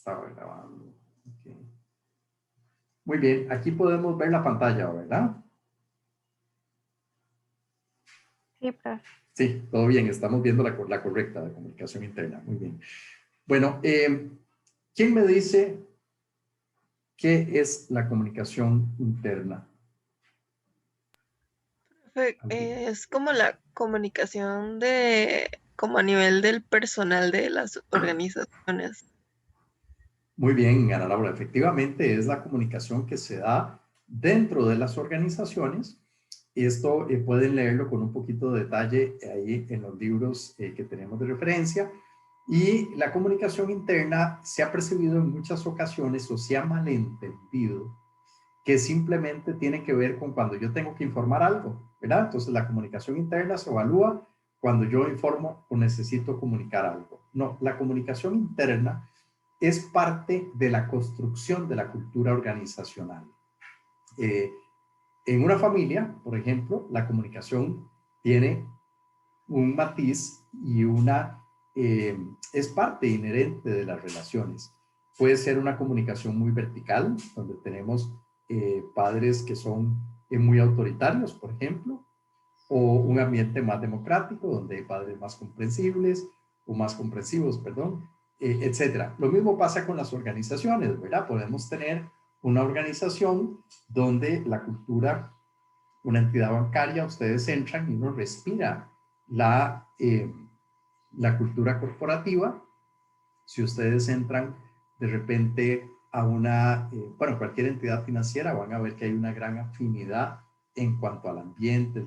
Estaba grabando. Okay. Muy bien, aquí podemos ver la pantalla, ¿verdad? Sí, profe. Sí, todo bien, estamos viendo la correcta de comunicación interna. Muy bien. Bueno, ¿quién me dice qué es la comunicación interna? Es como la comunicación como a nivel del personal de las organizaciones. Muy bien, Ana Laura. Efectivamente, es la comunicación que se da dentro de las organizaciones. Esto pueden leerlo con un poquito de detalle ahí en los libros que tenemos de referencia. Y la comunicación interna se ha percibido en muchas ocasiones o se ha malentendido que simplemente tiene que ver con cuando yo tengo que informar algo, ¿verdad? Entonces la comunicación interna se evalúa cuando yo informo o necesito comunicar algo. No, la comunicación interna es parte de la construcción de la cultura organizacional. Eh, en una familia, por ejemplo, la comunicación tiene un matiz y es parte inherente de las relaciones. Puede ser una comunicación muy vertical, donde tenemos padres que son muy autoritarios, por ejemplo, o un ambiente más democrático, donde hay padres más comprensibles o más comprensivos, perdón, etcétera. Lo mismo pasa con las organizaciones, ¿verdad? Podemos tener una organización donde la cultura, una entidad bancaria, ustedes entran y uno respira la cultura corporativa. Si ustedes entran de repente a bueno, cualquier entidad financiera, van a ver que hay una gran afinidad en cuanto al ambiente,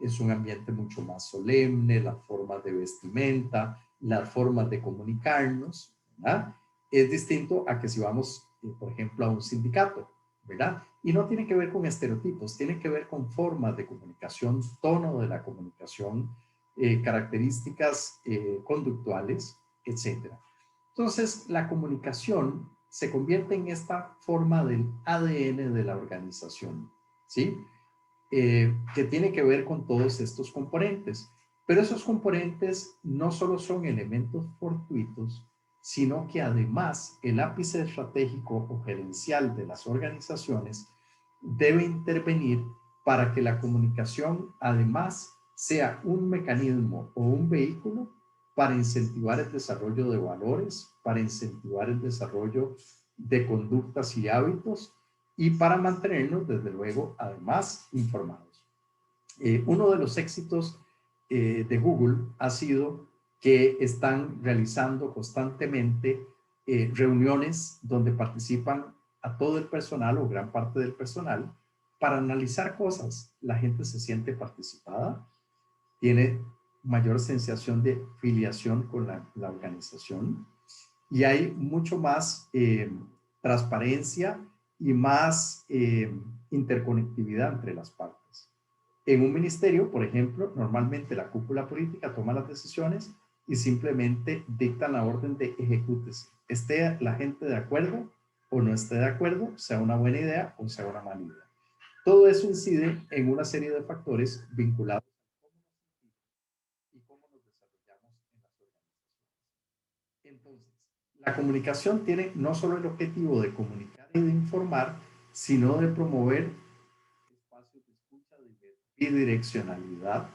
es un ambiente mucho más solemne, las formas de vestimenta, las formas de comunicarnos, ¿verdad? Es distinto a que si vamos, por ejemplo, a un sindicato, ¿verdad? Y no tiene que ver con estereotipos, tiene que ver con formas de comunicación, tono de la comunicación, características conductuales, etcétera. Entonces, la comunicación se convierte en esta forma del ADN de la organización, ¿sí? Que tiene que ver con todos estos componentes. Pero esos componentes no solo son elementos fortuitos, sino que además el ápice estratégico o gerencial de las organizaciones debe intervenir para que la comunicación además sea un mecanismo o un vehículo para incentivar el desarrollo de valores, para incentivar el desarrollo de conductas y hábitos y para mantenernos, desde luego, además informados. Uno de los éxitos de Google ha sido que están realizando constantemente reuniones donde participan a todo el personal o gran parte del personal para analizar cosas. La gente se siente participada, tiene mayor sensación de filiación con la organización y hay mucho más transparencia y más interconectividad entre las partes. En un ministerio, por ejemplo, normalmente la cúpula política toma las decisiones y simplemente dictan la orden de ejecútese. Esté la gente de acuerdo o no esté de acuerdo, sea una buena idea o sea una mala idea. Todo eso incide en una serie de factores vinculados y cómo nos desarrollamos en las organizaciones. Entonces, la comunicación tiene no solo el objetivo de comunicar y de informar, sino de promover espacios de escucha, de bidireccionalidad.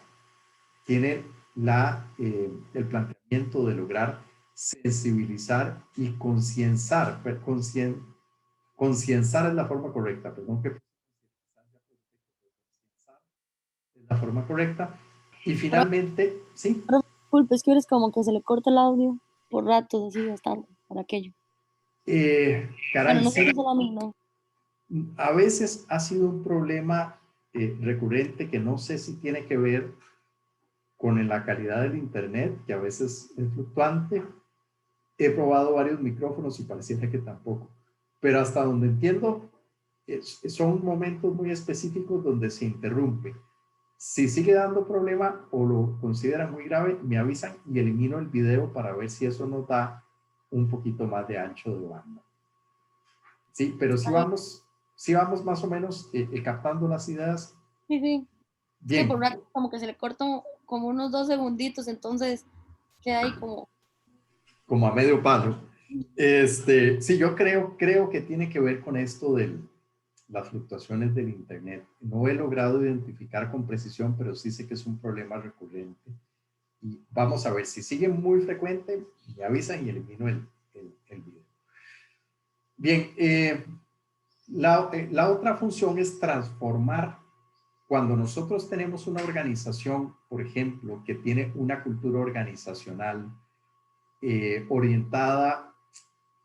Tiene el planteamiento de lograr sensibilizar y concienciar, concienciar es la forma correcta, perdón que es la forma correcta. Y finalmente, sí. Pero, disculpe, es que eres como que se le corta el audio por ratos, así bastante, por aquello. Bueno, Caray, no sé sí. si solo a mí, ¿no? A veces ha sido un problema recurrente que no sé si tiene que ver con la calidad del internet, que a veces es fluctuante. He probado varios micrófonos y pareciera que tampoco. Pero hasta donde entiendo, son momentos muy específicos donde se interrumpe. Si sigue dando problema o lo consideran muy grave, me avisan y elimino el video para ver si eso nos da un poquito más de ancho de banda. Sí, pero si vamos más o menos captando las ideas. Sí, sí. Es que por Bien. rato como que se le corta como unos 2 segunditos, entonces queda ahí como... Como a medio palo. Sí, yo creo que tiene que ver con esto de las fluctuaciones del Internet. No he logrado identificar con precisión, pero sí sé que es un problema recurrente. Y vamos a ver, si sigue muy frecuente, me avisan y elimino el video. Bien, la otra función es transformar. Cuando nosotros tenemos una organización, por ejemplo, que tiene una cultura organizacional orientada,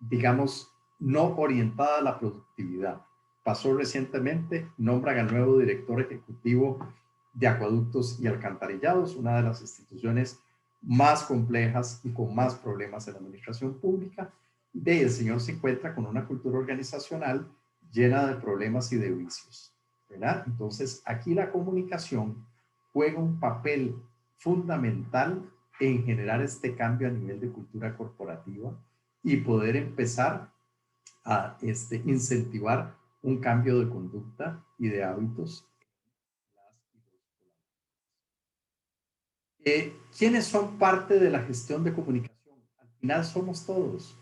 digamos, no orientada a la productividad. Pasó recientemente, nombran al nuevo director ejecutivo de Acueductos y Alcantarillados, una de las instituciones más complejas y con más problemas en la administración pública. Y el señor se encuentra con una cultura organizacional llena de problemas y de vicios, ¿verdad? Entonces, aquí la comunicación juega un papel fundamental en generar este cambio a nivel de cultura corporativa y poder empezar a incentivar un cambio de conducta y de hábitos. ¿Quiénes son parte de la gestión de comunicación? Al final somos todos,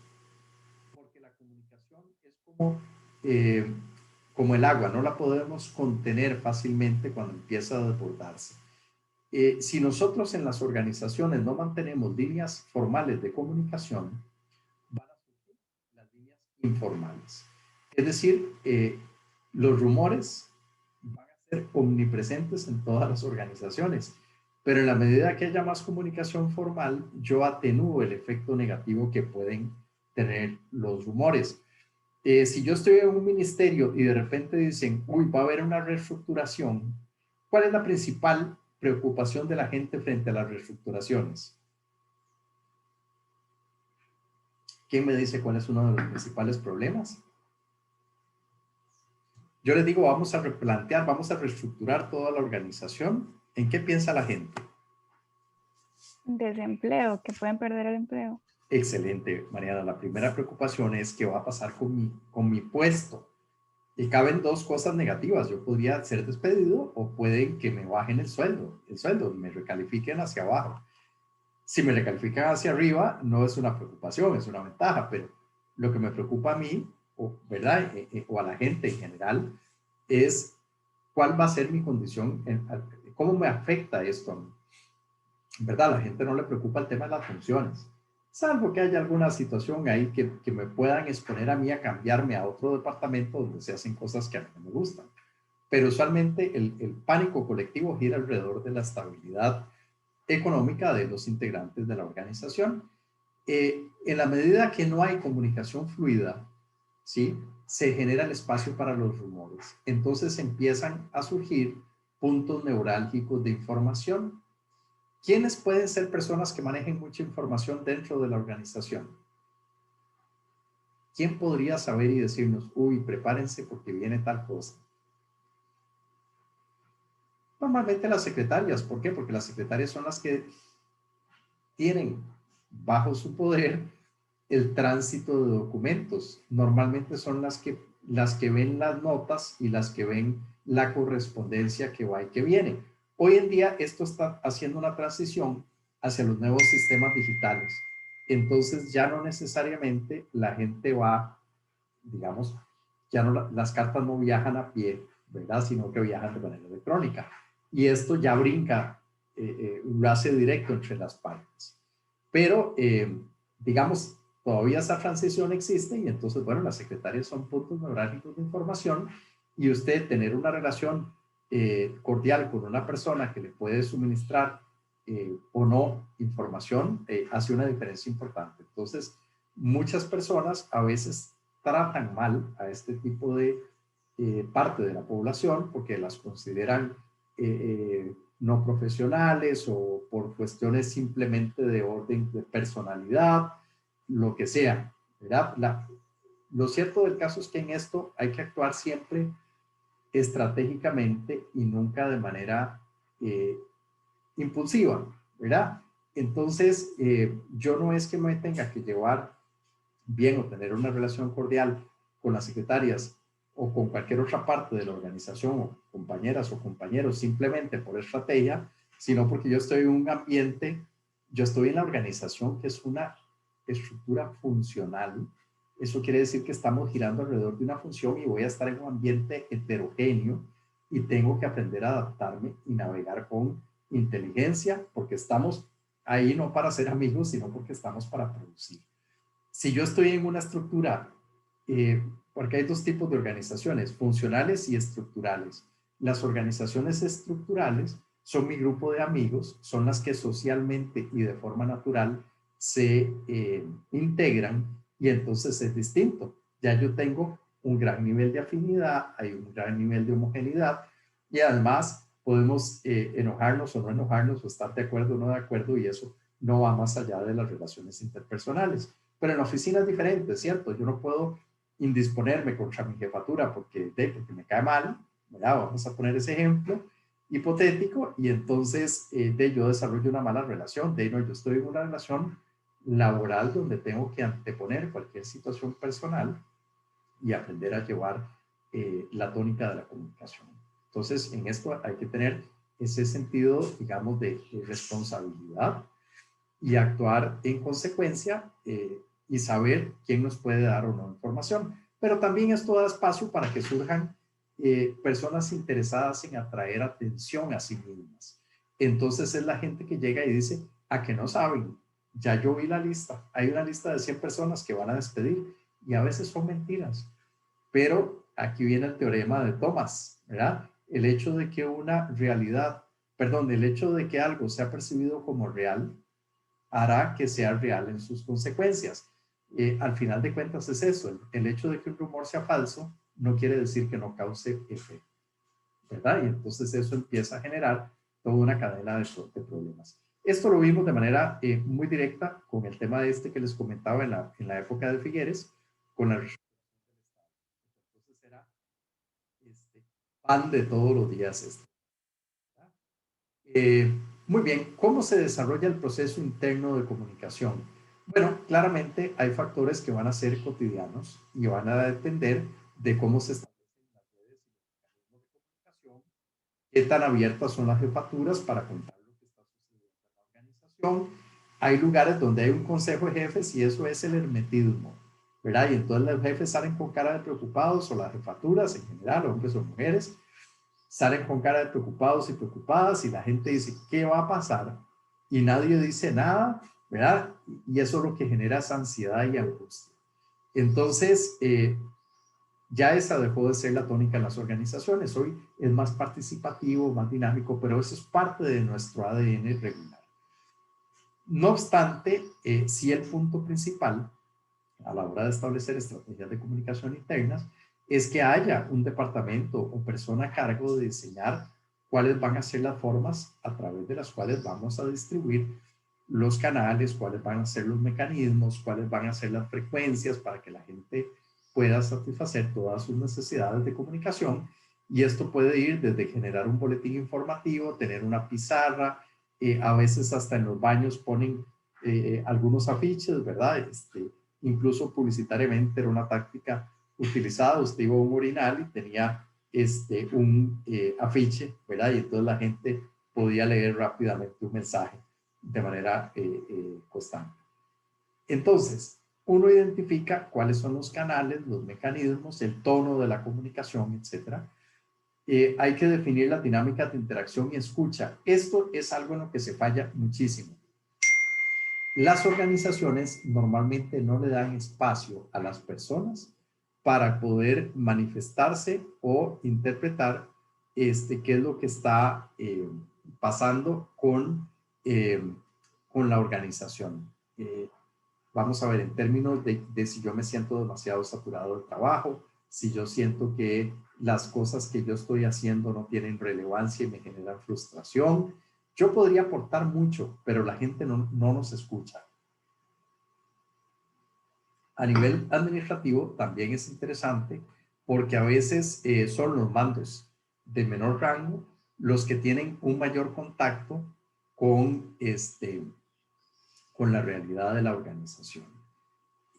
porque la comunicación es como el agua, no la podemos contener fácilmente cuando empieza a desbordarse. Si nosotros en las organizaciones no mantenemos líneas formales de comunicación, van a surgir las líneas informales. Es decir, los rumores van a ser omnipresentes en todas las organizaciones, pero en la medida que haya más comunicación formal, yo atenúo el efecto negativo que pueden tener los rumores. Si yo estoy en un ministerio y de repente dicen, uy, va a haber una reestructuración, ¿cuál es la principal preocupación de la gente frente a las reestructuraciones? ¿Quién me dice cuál es uno de los principales problemas? Yo les digo, vamos a replantear, vamos a reestructurar toda la organización. ¿En qué piensa la gente? Desempleo, que pueden perder el empleo. Excelente, Mariana. La primera preocupación es qué va a pasar con mi puesto. Y caben dos cosas negativas. Yo podría ser despedido o pueden que me bajen el sueldo, me recalifiquen hacia abajo. Si me recalifican hacia arriba, no es una preocupación, es una ventaja, pero lo que me preocupa a mí, ¿verdad? O a la gente en general, es cuál va a ser mi condición, cómo me afecta esto a mí. ¿Verdad? A la gente no le preocupa el tema de las funciones, salvo que haya alguna situación ahí que me puedan exponer a mí a cambiarme a otro departamento donde se hacen cosas que a mí no me gustan. Pero usualmente el pánico colectivo gira alrededor de la estabilidad económica de los integrantes de la organización. En la medida que no hay comunicación fluida, ¿sí? Se genera el espacio para los rumores. Entonces empiezan a surgir puntos neurálgicos de información. ¿Quiénes pueden ser personas que manejen mucha información dentro de la organización? ¿Quién podría saber y decirnos, uy, prepárense porque viene tal cosa? Normalmente las secretarias. ¿Por qué? Porque las secretarias son las que tienen bajo su poder el tránsito de documentos. Normalmente son las que ven las notas y las que ven la correspondencia que va y que viene. Hoy en día esto está haciendo una transición hacia los nuevos sistemas digitales. Entonces ya no necesariamente la gente va, digamos, ya no, las cartas no viajan a pie, ¿verdad? Sino que viajan de manera electrónica. Y esto ya brinca un enlace directo entre las partes. Pero, digamos, todavía esa transición existe y entonces, bueno, las secretarias son puntos neurálgicos de información y usted tener una relación cordial con una persona que le puede suministrar o no información hace una diferencia importante. Entonces, muchas personas a veces tratan mal a este tipo de parte de la población porque las consideran no profesionales o por cuestiones simplemente de orden de personalidad, lo que sea, ¿verdad? Lo cierto del caso es que en esto hay que actuar siempre estratégicamente y nunca de manera impulsiva, ¿verdad? Entonces, yo no es que me tenga que llevar bien o tener una relación cordial con las secretarias o con cualquier otra parte de la organización, o compañeras o compañeros, simplemente por estrategia, sino porque yo estoy en un ambiente, yo estoy en la organización que es una estructura funcional, eso quiere decir que estamos girando alrededor de una función y voy a estar en un ambiente heterogéneo y tengo que aprender a adaptarme y navegar con inteligencia, porque estamos ahí no para ser amigos, sino porque estamos para producir. Si yo estoy en una estructura, porque hay dos tipos de organizaciones, funcionales y estructurales. Las organizaciones estructurales son mi grupo de amigos, son las que socialmente y de forma natural se integran y entonces es distinto. Ya yo tengo un gran nivel de afinidad, hay un gran nivel de homogeneidad y además podemos enojarnos o no enojarnos o estar de acuerdo o no de acuerdo y eso no va más allá de las relaciones interpersonales. Pero en la oficina es diferente, ¿cierto? Yo no puedo indisponerme contra mi jefatura porque me cae mal, ¿verdad? Vamos a poner ese ejemplo hipotético y entonces yo desarrollo una mala relación. No, yo estoy en una relación laboral donde tengo que anteponer cualquier situación personal y aprender a llevar la tónica de la comunicación. Entonces, en esto hay que tener ese sentido, digamos, de responsabilidad y actuar en consecuencia y saber quién nos puede dar o no información. Pero también esto da espacio para que surjan personas interesadas en atraer atención a sí mismas. Entonces es la gente que llega y dice, ¿a que no saben? Ya yo vi la lista. Hay una lista de 100 personas que van a despedir y a veces son mentiras. Pero aquí viene el teorema de Thomas, ¿verdad? El hecho de que una realidad, perdón, el hecho de que algo sea percibido como real hará que sea real en sus consecuencias. Al final de cuentas es eso, el hecho de que un rumor sea falso no quiere decir que no cause efecto, ¿verdad? Y entonces eso empieza a generar toda una cadena de problemas. Esto lo vimos de manera muy directa con el tema este que les comentaba en la época de Figueres, con la entonces era pan de todos los días esto. Muy bien, ¿cómo se desarrolla el proceso interno de comunicación? Bueno, claramente hay factores que van a ser cotidianos y van a depender de cómo se establecen las redes y los mecanismos de comunicación, qué tan abiertas son las jefaturas para contar lo que está sucediendo en la organización. Hay lugares donde hay un consejo de jefes y eso es el hermetismo, ¿verdad? Y entonces los jefes salen con cara de preocupados o las jefaturas en general, hombres o mujeres, salen con cara de preocupados y preocupadas y la gente dice, ¿qué va a pasar? Y nadie dice nada, ¿verdad? Y eso lo que genera es ansiedad y angustia. Entonces, ya esa dejó de ser la tónica en las organizaciones. Hoy es más participativo, más dinámico, pero eso es parte de nuestro ADN regular. No obstante, sí el punto principal a la hora de establecer estrategias de comunicación internas es que haya un departamento o persona a cargo de diseñar cuáles van a ser las formas a través de las cuales vamos a distribuir los canales, cuáles van a ser los mecanismos, cuáles van a ser las frecuencias para que la gente pueda satisfacer todas sus necesidades de comunicación. Y esto puede ir desde generar un boletín informativo, tener una pizarra, a veces hasta en los baños ponen algunos afiches, ¿verdad? Incluso publicitariamente era una táctica utilizada. Usted iba a un urinal y tenía un afiche, ¿verdad? Y entonces la gente podía leer rápidamente un mensaje de manera constante. Entonces, uno identifica cuáles son los canales, los mecanismos, el tono de la comunicación, etc. Hay que definir las dinámicas de interacción y escucha. Esto es algo en lo que se falla muchísimo. Las organizaciones normalmente no le dan espacio a las personas para poder manifestarse o interpretar qué es lo que está pasando con la organización. Vamos a ver, en términos de si yo me siento demasiado saturado de trabajo, si yo siento que las cosas que yo estoy haciendo no tienen relevancia y me generan frustración. Yo podría aportar mucho, pero la gente no nos escucha. A nivel administrativo también es interesante porque a veces son los mandos de menor rango los que tienen un mayor contacto con, con la realidad de la organización.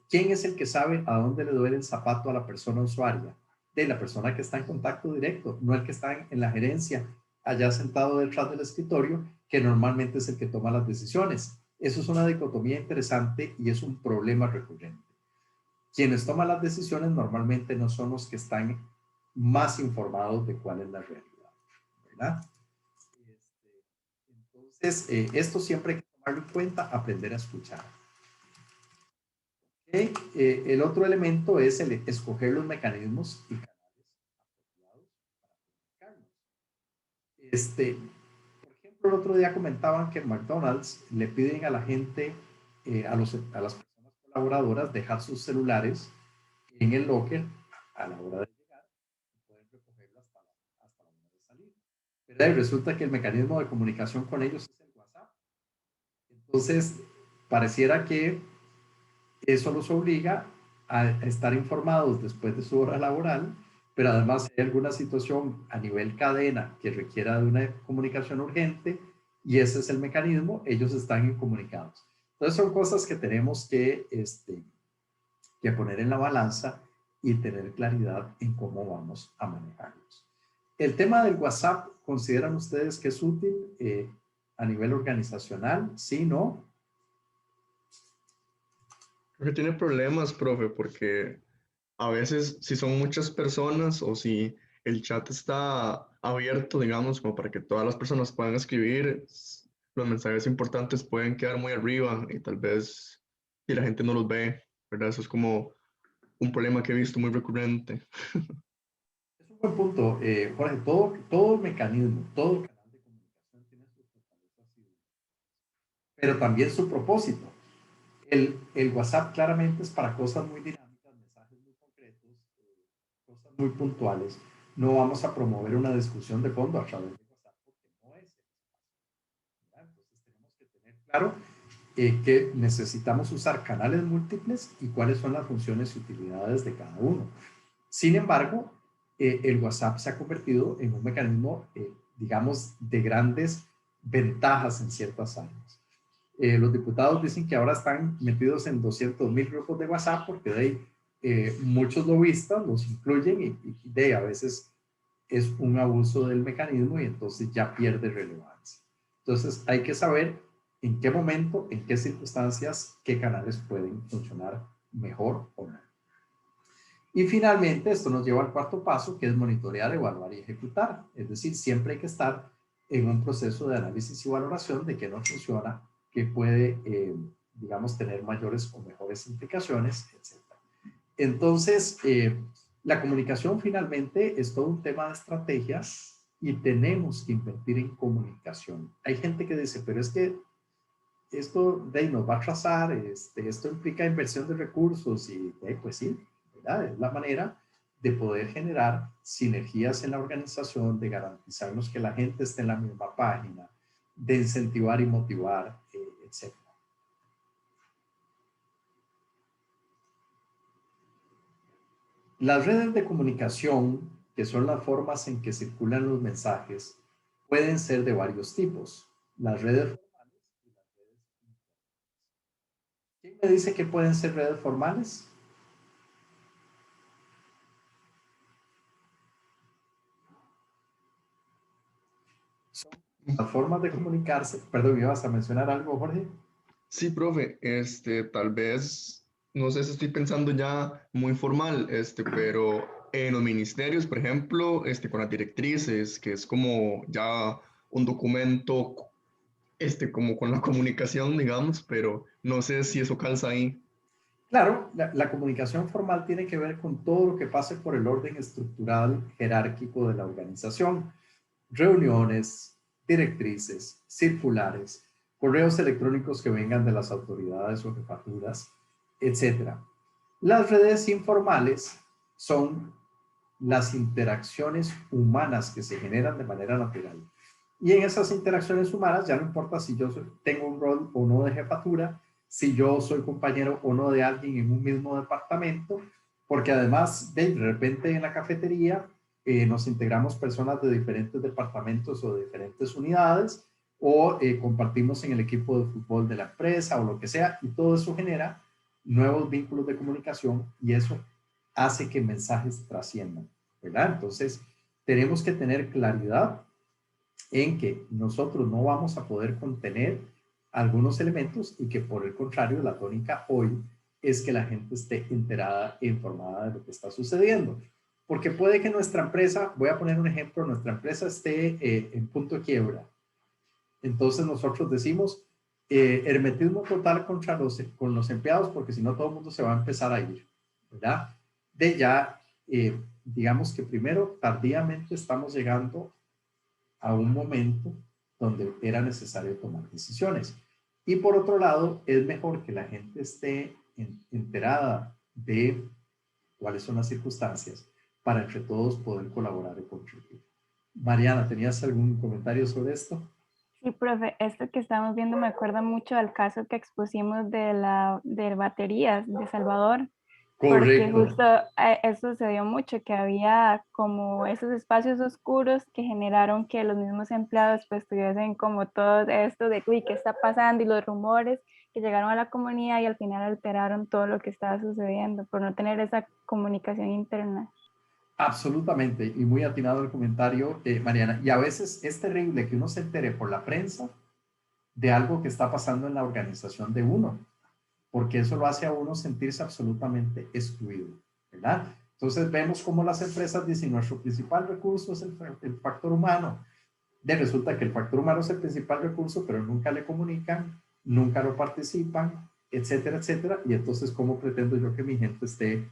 ¿Quién es el que sabe a dónde le duele el zapato a la persona usuaria? De la persona que está en contacto directo, no el que está en la gerencia, allá sentado detrás del escritorio, que normalmente es el que toma las decisiones. Eso es una dicotomía interesante y es un problema recurrente. Quienes toman las decisiones normalmente no son los que están más informados de cuál es la realidad, ¿verdad? Entonces, esto siempre hay que tomarlo en cuenta, aprender a escuchar. Okay. El otro elemento es el escoger los mecanismos y canales apropiados para comunicarnos. Por ejemplo, el otro día comentaban que en McDonald's le piden a la gente, a las personas colaboradoras, dejar sus celulares en el locker a la hora de llegar y pueden recogerlo hasta la hora de salir. Pero ahí resulta que el mecanismo de comunicación con ellos es el WhatsApp. Entonces, pareciera que eso los obliga a estar informados después de su hora laboral, pero además si hay alguna situación a nivel cadena que requiera de una comunicación urgente y ese es el mecanismo, ellos están incomunicados. Entonces son cosas que tenemos que poner en la balanza y tener claridad en cómo vamos a manejarlos. El tema del WhatsApp, ¿consideran ustedes que es útil a nivel organizacional? ¿Sí, no? Creo que tiene problemas, profe, porque a veces si son muchas personas o si el chat está abierto, digamos, como para que todas las personas puedan escribir, los mensajes importantes pueden quedar muy arriba y tal vez si la gente no los ve, ¿verdad? Eso es como un problema que he visto muy recurrente. Es un buen punto, Jorge. Todo mecanismo, todo canal de comunicación tiene sus fortalezas y debilidades, pero también su propósito. El WhatsApp claramente es para cosas muy dinámicas, mensajes muy concretos, cosas muy puntuales. No vamos a promover una discusión de fondo a través de WhatsApp porque no es el espacio, ¿verdad? Entonces tenemos que tener claro que necesitamos usar canales múltiples y cuáles son las funciones y utilidades de cada uno. Sin embargo, el WhatsApp se ha convertido en un mecanismo, digamos, de grandes ventajas en ciertas áreas. Los diputados dicen que ahora están metidos en 200,000 grupos de WhatsApp porque de ahí muchos lobistas los incluyen y de a veces es un abuso del mecanismo y entonces ya pierde relevancia. Entonces hay que saber en qué momento, en qué circunstancias, qué canales pueden funcionar mejor o no. Y finalmente esto nos lleva al cuarto paso, que es monitorear, evaluar y ejecutar. Es decir, siempre hay que estar en un proceso de análisis y valoración de qué no funciona, qué puede, digamos, tener mayores o mejores implicaciones, etc. Entonces, la comunicación finalmente es todo un tema de estrategias y tenemos que invertir en comunicación. Hay gente que dice, pero es que esto de ahí nos va a atrasar, esto implica inversión de recursos y pues sí, ¿verdad? Es la manera de poder generar sinergias en la organización, de garantizarnos que la gente esté en la misma página, de incentivar y motivar, etc. Las redes de comunicación, que son las formas en que circulan los mensajes, pueden ser de varios tipos. Las redes formales y las redes informales. ¿Quién me dice que pueden ser redes formales? Son las formas de comunicarse. Perdón, ¿ibas a mencionar algo, Jorge? Sí, profe, tal vez, no sé si estoy pensando ya muy formal, pero en los ministerios, por ejemplo, con las directrices, que es como ya un documento, como con la comunicación, digamos, pero no sé si eso calza ahí. Claro, la comunicación formal tiene que ver con todo lo que pase por el orden estructural jerárquico de la organización. Reuniones, directrices, circulares, correos electrónicos que vengan de las autoridades o jefaturas, etc. Las redes informales son las interacciones humanas que se generan de manera natural. Y en esas interacciones humanas ya no importa si yo tengo un rol o no de jefatura, si yo soy compañero o no de alguien en un mismo departamento, porque además de repente en la cafetería nos integramos personas de diferentes departamentos o de diferentes unidades o compartimos en el equipo de fútbol de la empresa o lo que sea y todo eso genera nuevos vínculos de comunicación y eso hace que mensajes trasciendan, ¿verdad? Entonces, tenemos que tener claridad en que nosotros no vamos a poder contener algunos elementos y que por el contrario la tónica hoy es que la gente esté enterada e informada de lo que está sucediendo. Porque puede que nuestra empresa, voy a poner un ejemplo, nuestra empresa esté en punto de quiebra. Entonces nosotros decimos hermetismo total con los empleados porque si no todo el mundo se va a empezar a ir, ¿verdad? De ya, digamos que primero, tardíamente estamos llegando a un momento donde era necesario tomar decisiones. Y por otro lado, es mejor que la gente esté enterada de cuáles son las circunstancias para entre todos poder colaborar y contribuir. Mariana, ¿tenías algún comentario sobre esto? Sí, profe, esto que estamos viendo me acuerda mucho al caso que expusimos de baterías de Salvador, porque Correcto. justo eso se dio mucho, que había como esos espacios oscuros que generaron que los mismos empleados pues tuviesen como todo esto de, uy, ¿qué está pasando? Y los rumores que llegaron a la comunidad y al final alteraron todo lo que estaba sucediendo por no tener esa comunicación interna. Absolutamente, y muy atinado el comentario, Mariana. Y a veces es terrible que uno se entere por la prensa de algo que está pasando en la organización de uno, porque eso lo hace a uno sentirse absolutamente excluido, ¿verdad? Entonces vemos cómo las empresas dicen, nuestro principal recurso es el factor humano. Resulta que el factor humano es el principal recurso, pero nunca le comunican, nunca lo participan, etcétera, etcétera. Y entonces, ¿cómo pretendo yo que mi gente esté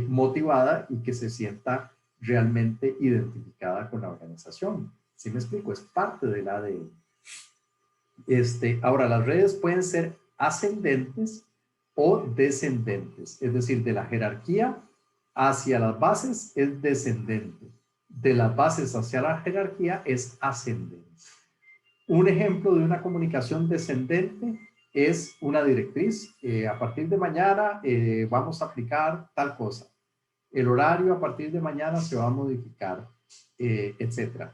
motivada y que se sienta realmente identificada con la organización? ¿Sí me explico? Es parte del ADN. Ahora, las redes pueden ser ascendentes o descendentes, es decir, de la jerarquía hacia las bases es descendente, de las bases hacia la jerarquía es ascendente. Un ejemplo de una comunicación descendente es una directriz. A partir de mañana vamos a aplicar tal cosa. El horario a partir de mañana se va a modificar, etc.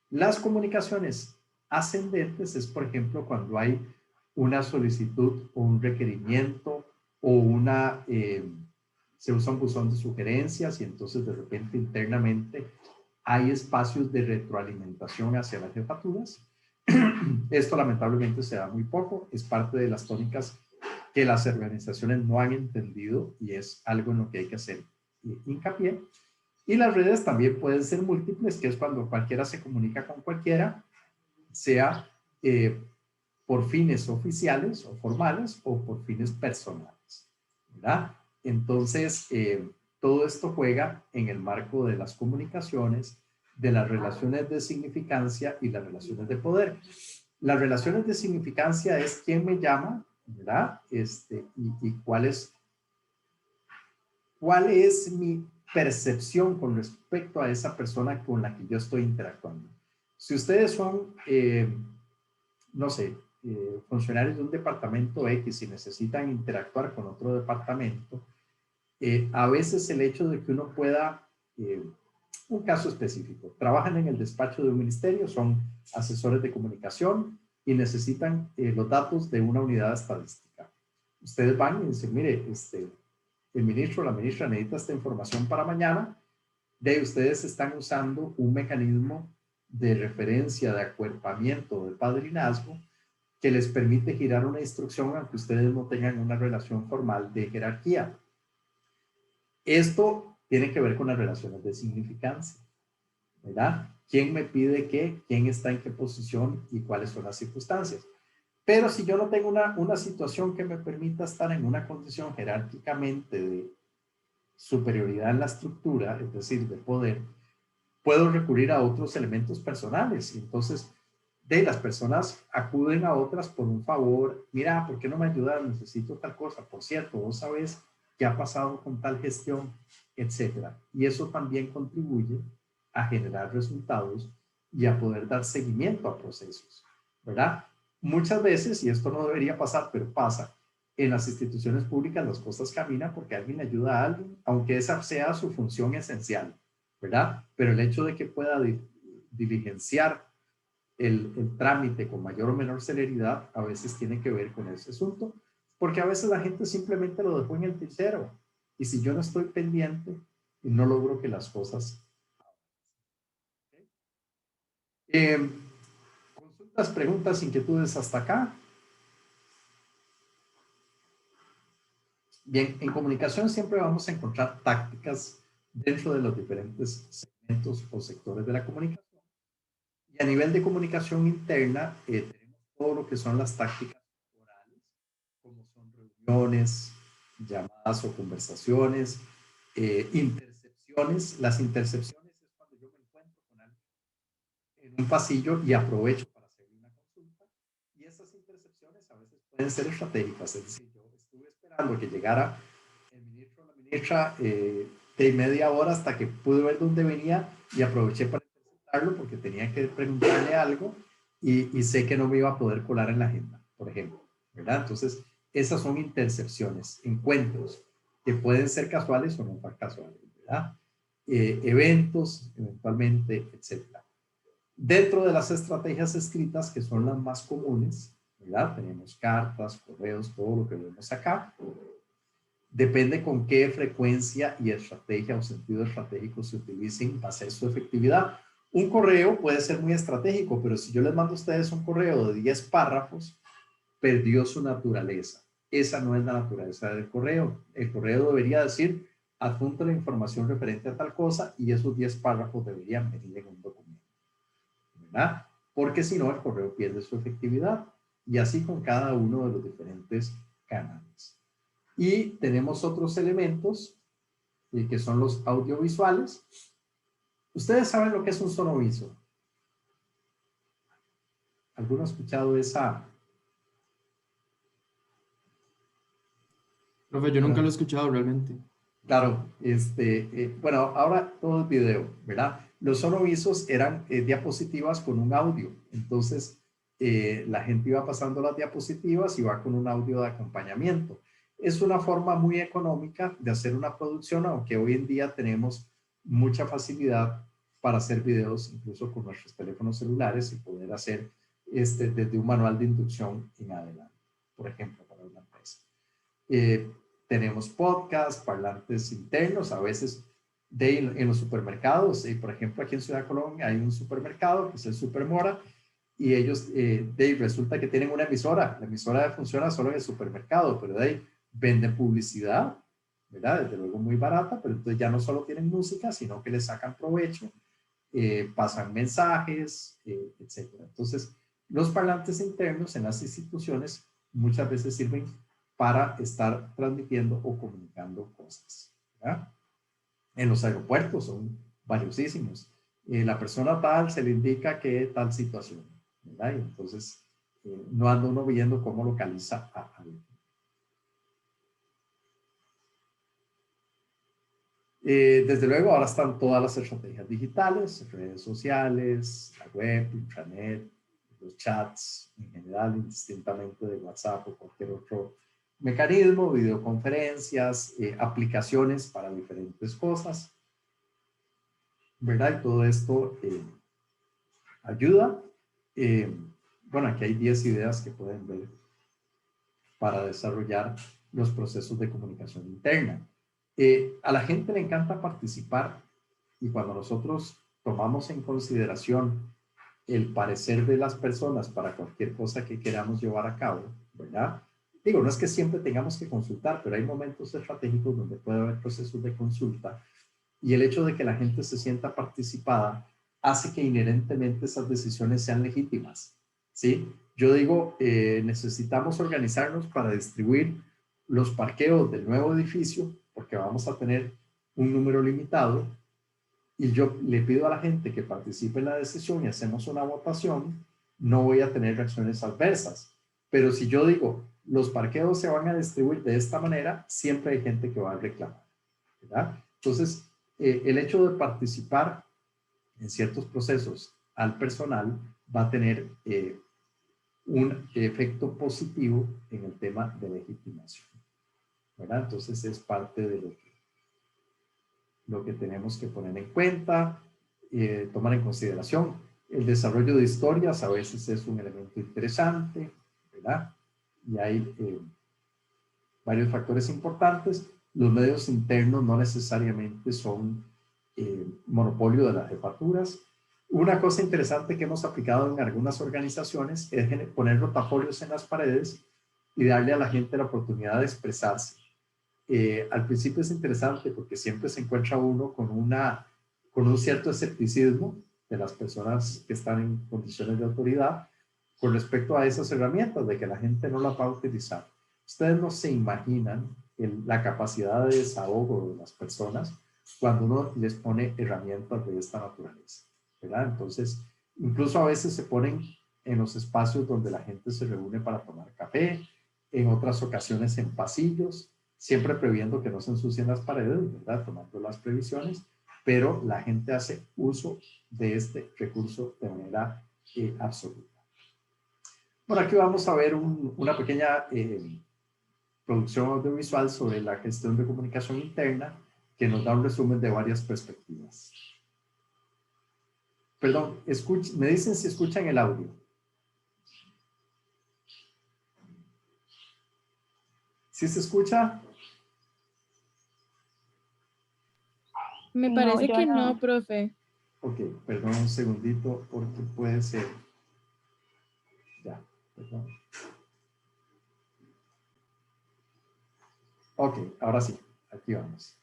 Las comunicaciones ascendentes es, por ejemplo, cuando hay una solicitud o un requerimiento o se usa un buzón de sugerencias y entonces de repente internamente hay espacios de retroalimentación hacia las jefaturas. Esto lamentablemente se da muy poco, es parte de las tónicas que las organizaciones no han entendido y es algo en lo que hay que hacer hincapié. Y las redes también pueden ser múltiples, que es cuando cualquiera se comunica con cualquiera, sea por fines oficiales o formales o por fines personales, ¿verdad? Entonces, todo esto juega en el marco de las comunicaciones, de las relaciones de significancia y las relaciones de poder. Las relaciones de significancia es quién me llama, ¿verdad? Y cuál es mi percepción con respecto a esa persona con la que yo estoy interactuando. Si ustedes son, no sé, funcionarios de un departamento X y necesitan interactuar con otro departamento, a veces el hecho de que uno pueda, un caso específico, trabajan en el despacho de un ministerio, son asesores de comunicación y necesitan los datos de una unidad estadística. Ustedes van y dicen, mire, el ministro o la ministra necesita esta información para mañana, de ustedes están usando un mecanismo de referencia, de acuerpamiento, de padrinazgo, que les permite girar una instrucción aunque ustedes no tengan una relación formal de jerarquía. Esto tiene que ver con las relaciones de significancia, ¿verdad? ¿Quién me pide qué? ¿Quién está en qué posición? ¿Y cuáles son las circunstancias? Pero si yo no tengo una situación que me permita estar en una condición jerárquicamente de superioridad en la estructura, es decir, de poder, puedo recurrir a otros elementos personales. Y entonces, las personas acuden a otras por un favor. Mira, ¿por qué no me ayudas? Necesito tal cosa. Por cierto, vos sabés qué ha pasado con tal gestión, etcétera. Y eso también contribuye a generar resultados y a poder dar seguimiento a procesos, ¿verdad? Muchas veces, y esto no debería pasar, pero pasa, en las instituciones públicas las cosas caminan porque alguien le ayuda a alguien, aunque esa sea su función esencial, ¿verdad? Pero el hecho de que pueda diligenciar el trámite con mayor o menor celeridad a veces tiene que ver con ese asunto, porque a veces la gente simplemente lo dejó en el tintero y si yo no estoy pendiente, no logro que las cosas... consultas, preguntas, inquietudes hasta acá. Bien, en comunicación siempre vamos a encontrar tácticas dentro de los diferentes segmentos o sectores de la comunicación. Y a nivel de comunicación interna, tenemos todo lo que son las tácticas orales, como son reuniones, llamadas o conversaciones, intercepciones. Las intercepciones es cuando yo me encuentro con alguien en un pasillo y aprovecho para hacerle una consulta. Y esas intercepciones a veces pueden ser estratégicas, es decir, yo estuve esperando que llegara el ministro o la ministra de media hora hasta que pude ver dónde venía y aproveché para interceptarlo porque tenía que preguntarle algo y sé que no me iba a poder colar en la agenda, por ejemplo, ¿verdad? Entonces, esas son intercepciones, encuentros que pueden ser casuales o no casuales, ¿verdad? Eventos, eventualmente, etcétera. Dentro de las estrategias escritas, que son las más comunes, ¿verdad? Tenemos cartas, correos, todo lo que vemos acá. Depende con qué frecuencia y estrategia o sentido estratégico se utilicen, va a ser su efectividad. Un correo puede ser muy estratégico, pero si yo les mando a ustedes un correo de 10 párrafos, perdió su naturaleza. Esa no es la naturaleza del correo. El correo debería decir, adjunto la información referente a tal cosa y esos 10 párrafos deberían venir en un documento, ¿verdad? Porque si no, el correo pierde su efectividad. Y así con cada uno de los diferentes canales. Y tenemos otros elementos que son los audiovisuales. ¿Ustedes saben lo que es un sonoviso? ¿Alguno ha escuchado esa? Profe, yo nunca lo he escuchado realmente. Claro, bueno, ahora todo es video, ¿verdad? Los sonovisos eran diapositivas con un audio. Entonces, la gente iba pasando las diapositivas y va con un audio de acompañamiento. Es una forma muy económica de hacer una producción, aunque hoy en día tenemos mucha facilidad para hacer videos, incluso con nuestros teléfonos celulares y poder hacer desde un manual de inducción en adelante, por ejemplo, para una empresa. Tenemos podcasts, parlantes internos, a veces en los supermercados. Por ejemplo, aquí en Ciudad Colón hay un supermercado que es el Supermora y ellos resulta que tienen una emisora. La emisora funciona solo en el supermercado, pero de ahí venden publicidad, ¿verdad? Desde luego muy barata, pero entonces ya no solo tienen música, sino que le sacan provecho, pasan mensajes, etc. Entonces, los parlantes internos en las instituciones muchas veces sirven para estar transmitiendo o comunicando cosas, ¿verdad? En los aeropuertos son valiosísimos. La persona tal se le indica que tal situación, ¿verdad? Y entonces no anda uno viendo cómo localiza a alguien. Desde luego ahora están todas las estrategias digitales, redes sociales, la web, intranet, los chats en general, indistintamente de WhatsApp o cualquier otro mecanismo, videoconferencias, aplicaciones para diferentes cosas, ¿verdad? Y todo esto ayuda. Bueno, aquí hay 10 ideas que pueden ver para desarrollar los procesos de comunicación interna. A la gente le encanta participar y cuando nosotros tomamos en consideración el parecer de las personas para cualquier cosa que queramos llevar a cabo, ¿verdad? Digo, no es que siempre tengamos que consultar, pero hay momentos estratégicos donde puede haber procesos de consulta y el hecho de que la gente se sienta participada hace que inherentemente esas decisiones sean legítimas, ¿sí? Yo digo, necesitamos organizarnos para distribuir los parqueos del nuevo edificio porque vamos a tener un número limitado y yo le pido a la gente que participe en la decisión y hacemos una votación, no voy a tener reacciones adversas. Pero si yo digo, los parqueos se van a distribuir de esta manera, siempre hay gente que va a reclamar, ¿verdad? Entonces, el hecho de participar en ciertos procesos al personal va a tener un efecto positivo en el tema de legitimación, ¿verdad? Entonces, es parte de lo que tenemos que poner en cuenta, tomar en consideración. El desarrollo de historias a veces es un elemento interesante, ¿verdad? Y hay varios factores importantes. Los medios internos no necesariamente son monopolio de las jefaturas. Una cosa interesante que hemos aplicado en algunas organizaciones es poner rotafolios en las paredes y darle a la gente la oportunidad de expresarse. al principio es interesante porque siempre se encuentra uno con un cierto escepticismo de las personas que están en condiciones de autoridad con respecto a esas herramientas, de que la gente no las va a utilizar. Ustedes no se imaginan la capacidad de desahogo de las personas cuando uno les pone herramientas de esta naturaleza, ¿verdad? Entonces, incluso a veces se ponen en los espacios donde la gente se reúne para tomar café, en otras ocasiones en pasillos, siempre previendo que no se ensucien las paredes, ¿verdad? Tomando las previsiones, pero la gente hace uso de este recurso de manera absoluta. Bueno, aquí vamos a ver una pequeña producción audiovisual sobre la gestión de comunicación interna que nos da un resumen de varias perspectivas. Perdón, me dicen si escuchan el audio. ¿Sí se escucha? Me parece que no. no, profe. Ok, perdón un segundito porque puede ser. Ya, perdón. Ok, ahora sí, aquí vamos.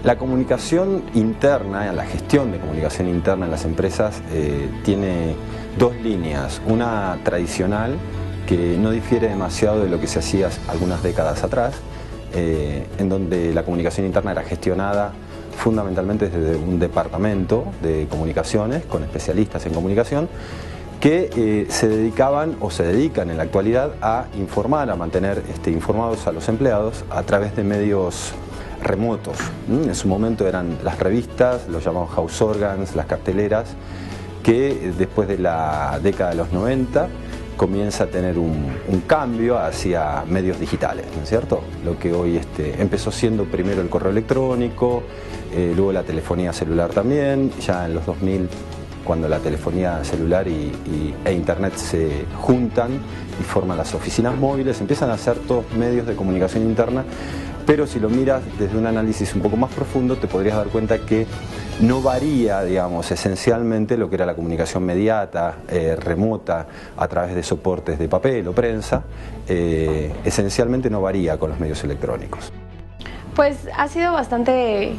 La comunicación interna, la gestión de comunicación interna en las empresas tiene dos líneas. Una tradicional, que no difiere demasiado de lo que se hacía algunas décadas atrás, en donde la comunicación interna era gestionada fundamentalmente desde un departamento de comunicaciones con especialistas en comunicación que se dedicaban o se dedican en la actualidad a informar, a mantener informados a los empleados a través de medios remotos. En su momento eran las revistas, los llamados house organs, las carteleras, que después de la década de los 90 comienza a tener un cambio hacia medios digitales, ¿no es cierto? Lo que hoy empezó siendo primero el correo electrónico, luego la telefonía celular también, ya en los 2000, cuando la telefonía celular e internet se juntan y forman las oficinas móviles, empiezan a ser todos medios de comunicación interna. Pero si lo miras desde un análisis un poco más profundo, te podrías dar cuenta que no varía, digamos, esencialmente lo que era la comunicación mediata, remota, a través de soportes de papel o prensa, esencialmente no varía con los medios electrónicos. Pues ha sido bastante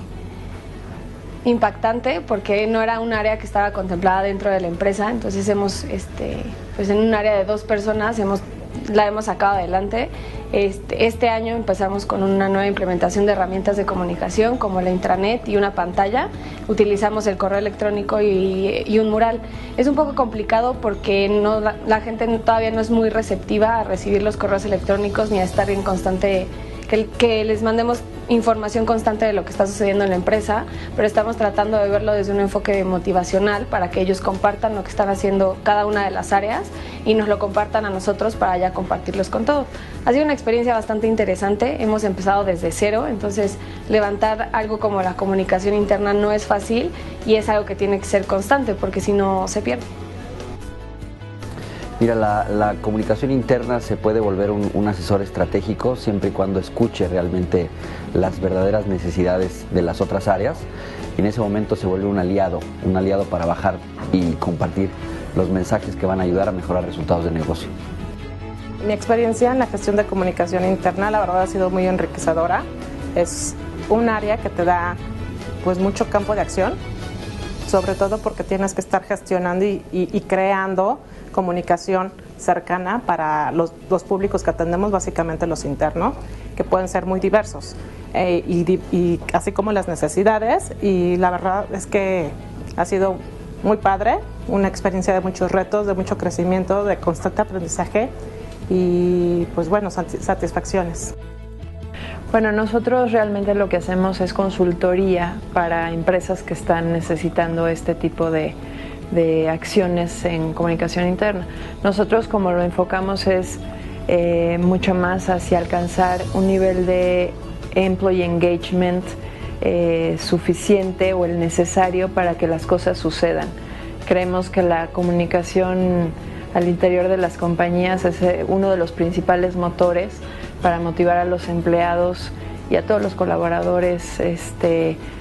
impactante porque no era un área que estaba contemplada dentro de la empresa, entonces pues en un área de 2 personas la hemos sacado adelante. Este año empezamos con una nueva implementación de herramientas de comunicación como la intranet y una pantalla. Utilizamos el correo electrónico y un mural. Es un poco complicado porque la gente todavía no es muy receptiva a recibir los correos electrónicos ni a estar en constante, que les mandemos información constante de lo que está sucediendo en la empresa, pero estamos tratando de verlo desde un enfoque motivacional para que ellos compartan lo que están haciendo cada una de las áreas y nos lo compartan a nosotros para ya compartirlos con todo. Ha sido una experiencia bastante interesante, hemos empezado desde cero, entonces levantar algo como la comunicación interna no es fácil y es algo que tiene que ser constante porque si no se pierde. Mira, la comunicación interna se puede volver un asesor estratégico siempre y cuando escuche realmente las verdaderas necesidades de las otras áreas y en ese momento se vuelve un aliado para bajar y compartir los mensajes que van a ayudar a mejorar resultados de negocio. Mi experiencia en la gestión de comunicación interna la verdad ha sido muy enriquecedora. Es un área que te da pues mucho campo de acción, sobre todo porque tienes que estar gestionando y creando comunicación cercana para los públicos que atendemos, básicamente los internos, que pueden ser muy diversos, y así como las necesidades, y la verdad es que ha sido muy padre, una experiencia de muchos retos, de mucho crecimiento, de constante aprendizaje y pues bueno, satisfacciones. Bueno, nosotros realmente lo que hacemos es consultoría para empresas que están necesitando este tipo de acciones en comunicación interna. Nosotros como lo enfocamos es mucho más hacia alcanzar un nivel de employee engagement suficiente o el necesario para que las cosas sucedan. Creemos que la comunicación al interior de las compañías es uno de los principales motores para motivar a los empleados y a todos los colaboradores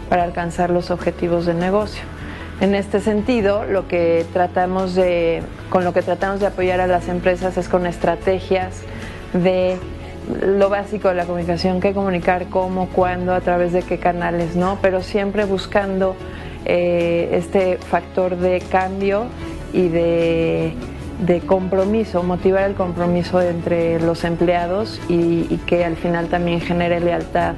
para alcanzar los objetivos del negocio. En este sentido, con lo que tratamos de apoyar a las empresas es con estrategias de lo básico de la comunicación, qué comunicar, cómo, cuándo, a través de qué canales, ¿no? Pero siempre buscando este factor de cambio y de compromiso, motivar el compromiso entre los empleados y que al final también genere lealtad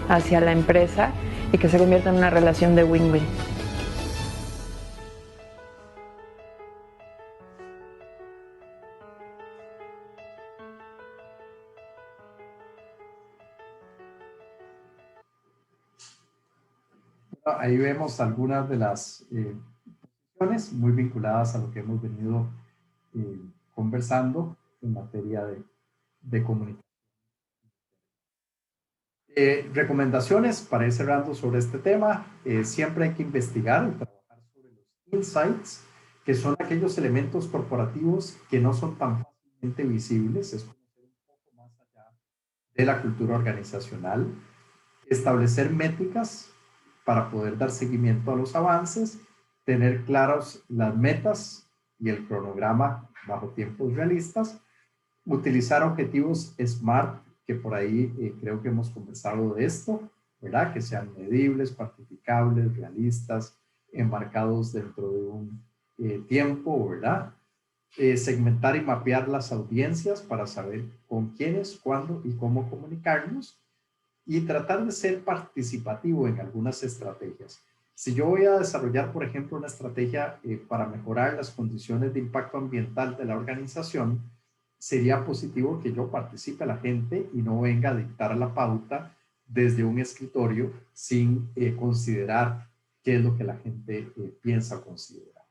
hacia la empresa y que se convierta en una relación de win-win. Ahí vemos algunas de las posiciones muy vinculadas a lo que hemos venido conversando en materia de comunicación. Recomendaciones para ir cerrando sobre este tema. Siempre hay que investigar y trabajar sobre los insights, que son aquellos elementos corporativos que no son tan fácilmente visibles. Es conocer un poco más allá de la cultura organizacional. Establecer métricas para poder dar seguimiento a los avances, tener claros las metas y el cronograma bajo tiempos realistas, utilizar objetivos SMART, que por ahí creo que hemos conversado de esto, ¿verdad? Que sean medibles, cuantificables, realistas, enmarcados dentro de un tiempo, ¿verdad? Segmentar y mapear las audiencias para saber con quiénes, cuándo y cómo comunicarnos, y tratar de ser participativo en algunas estrategias. Si yo voy a desarrollar, por ejemplo, una estrategia para mejorar las condiciones de impacto ambiental de la organización, sería positivo que yo participe a la gente y no venga a dictar la pauta desde un escritorio sin considerar qué es lo que la gente piensa o considera.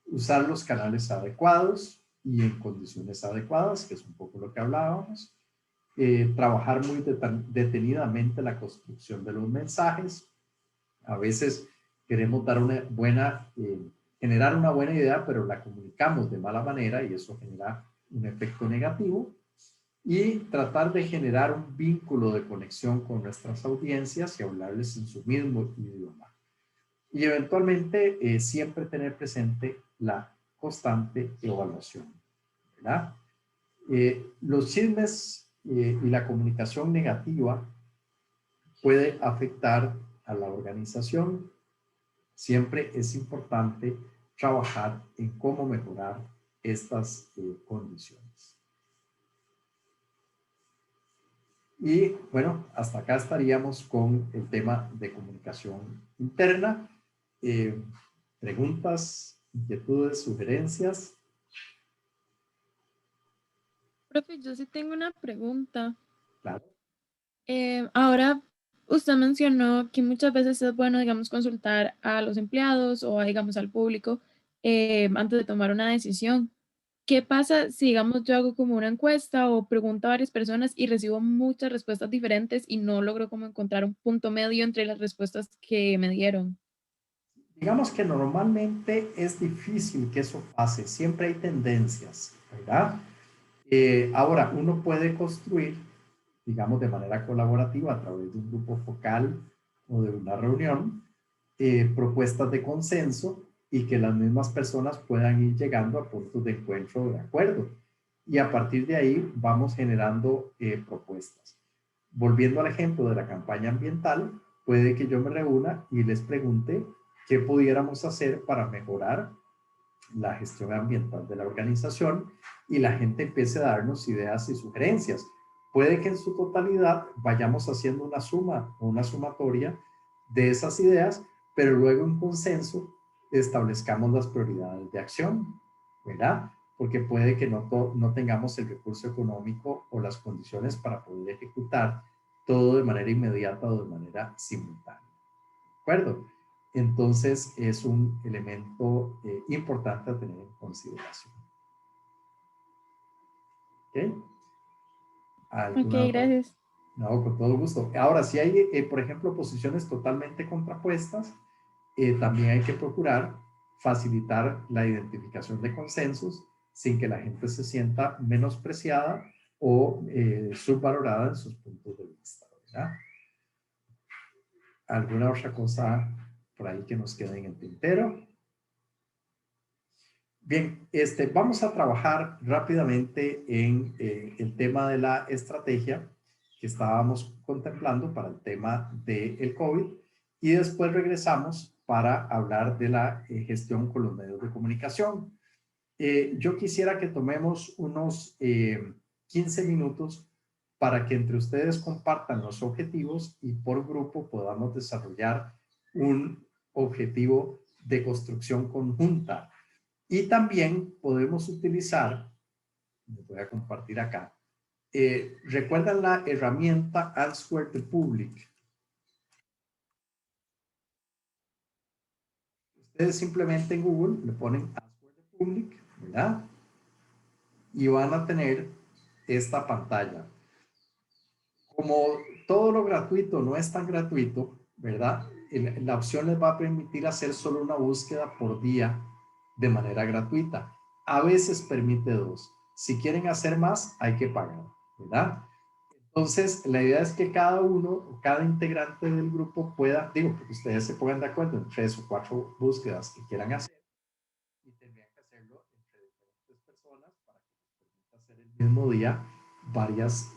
Usar los canales adecuados y en condiciones adecuadas, que es un poco lo que hablábamos. Trabajar muy detenidamente la construcción de los mensajes. A veces queremos dar generar una buena idea, pero la comunicamos de mala manera y eso genera un efecto negativo. Y tratar de generar un vínculo de conexión con nuestras audiencias y hablarles en su mismo idioma. Y eventualmente siempre tener presente la constante evaluación, ¿verdad? Los chismes y la comunicación negativa puede afectar a la organización. Siempre es importante trabajar en cómo mejorar estas condiciones. Y bueno, hasta acá estaríamos con el tema de comunicación interna. Preguntas, inquietudes, sugerencias. Profe, yo sí tengo una pregunta. Claro. Ahora, usted mencionó que muchas veces es bueno, digamos, consultar a los empleados o, digamos, al público antes de tomar una decisión. ¿Qué pasa si, digamos, yo hago como una encuesta o pregunto a varias personas y recibo muchas respuestas diferentes y no logro como encontrar un punto medio entre las respuestas que me dieron? Digamos que normalmente es difícil que eso pase. Siempre hay tendencias, ¿verdad? Ahora, uno puede construir, digamos, de manera colaborativa a través de un grupo focal o de una reunión, propuestas de consenso y que las mismas personas puedan ir llegando a puntos de encuentro de acuerdo. Y a partir de ahí vamos generando propuestas. Volviendo al ejemplo de la campaña ambiental, puede que yo me reúna y les pregunte qué pudiéramos hacer para mejorar la gestión ambiental de la organización y la gente empiece a darnos ideas y sugerencias. Puede que en su totalidad vayamos haciendo una suma o una sumatoria de esas ideas, pero luego en consenso establezcamos las prioridades de acción, ¿verdad? Porque puede que no tengamos el recurso económico o las condiciones para poder ejecutar todo de manera inmediata o de manera simultánea. ¿De acuerdo? Entonces es un elemento importante a tener en consideración. ¿Ok? Ok, gracias. No, con todo gusto. Ahora, si hay, por ejemplo, posiciones totalmente contrapuestas, también hay que procurar facilitar la identificación de consensos sin que la gente se sienta menospreciada o subvalorada en sus puntos de vista, ¿verdad? ¿Alguna otra cosa por ahí que nos quede en el tintero? Bien, vamos a trabajar rápidamente en el tema de la estrategia que estábamos contemplando para el tema del COVID y después regresamos para hablar de la gestión con los medios de comunicación. Yo quisiera que tomemos unos 15 minutos para que entre ustedes compartan los objetivos y por grupo podamos desarrollar un objetivo de construcción conjunta. Y también podemos utilizar, les voy a compartir acá, ¿recuerdan la herramienta Answer the Public? Ustedes simplemente en Google le ponen Answer the Public, ¿verdad? Y van a tener esta pantalla. Como todo lo gratuito no es tan gratuito, ¿verdad? La opción les va a permitir hacer solo una búsqueda por día de manera gratuita. A veces permite 2. Si quieren hacer más, hay que pagar, ¿verdad? Entonces, la idea es que cada uno, cada integrante del grupo pueda, digo, porque ustedes se pongan de acuerdo en 3 o 4 búsquedas que quieran hacer y tendrían que hacerlo entre diferentes personas para que les permita hacer el mismo día varias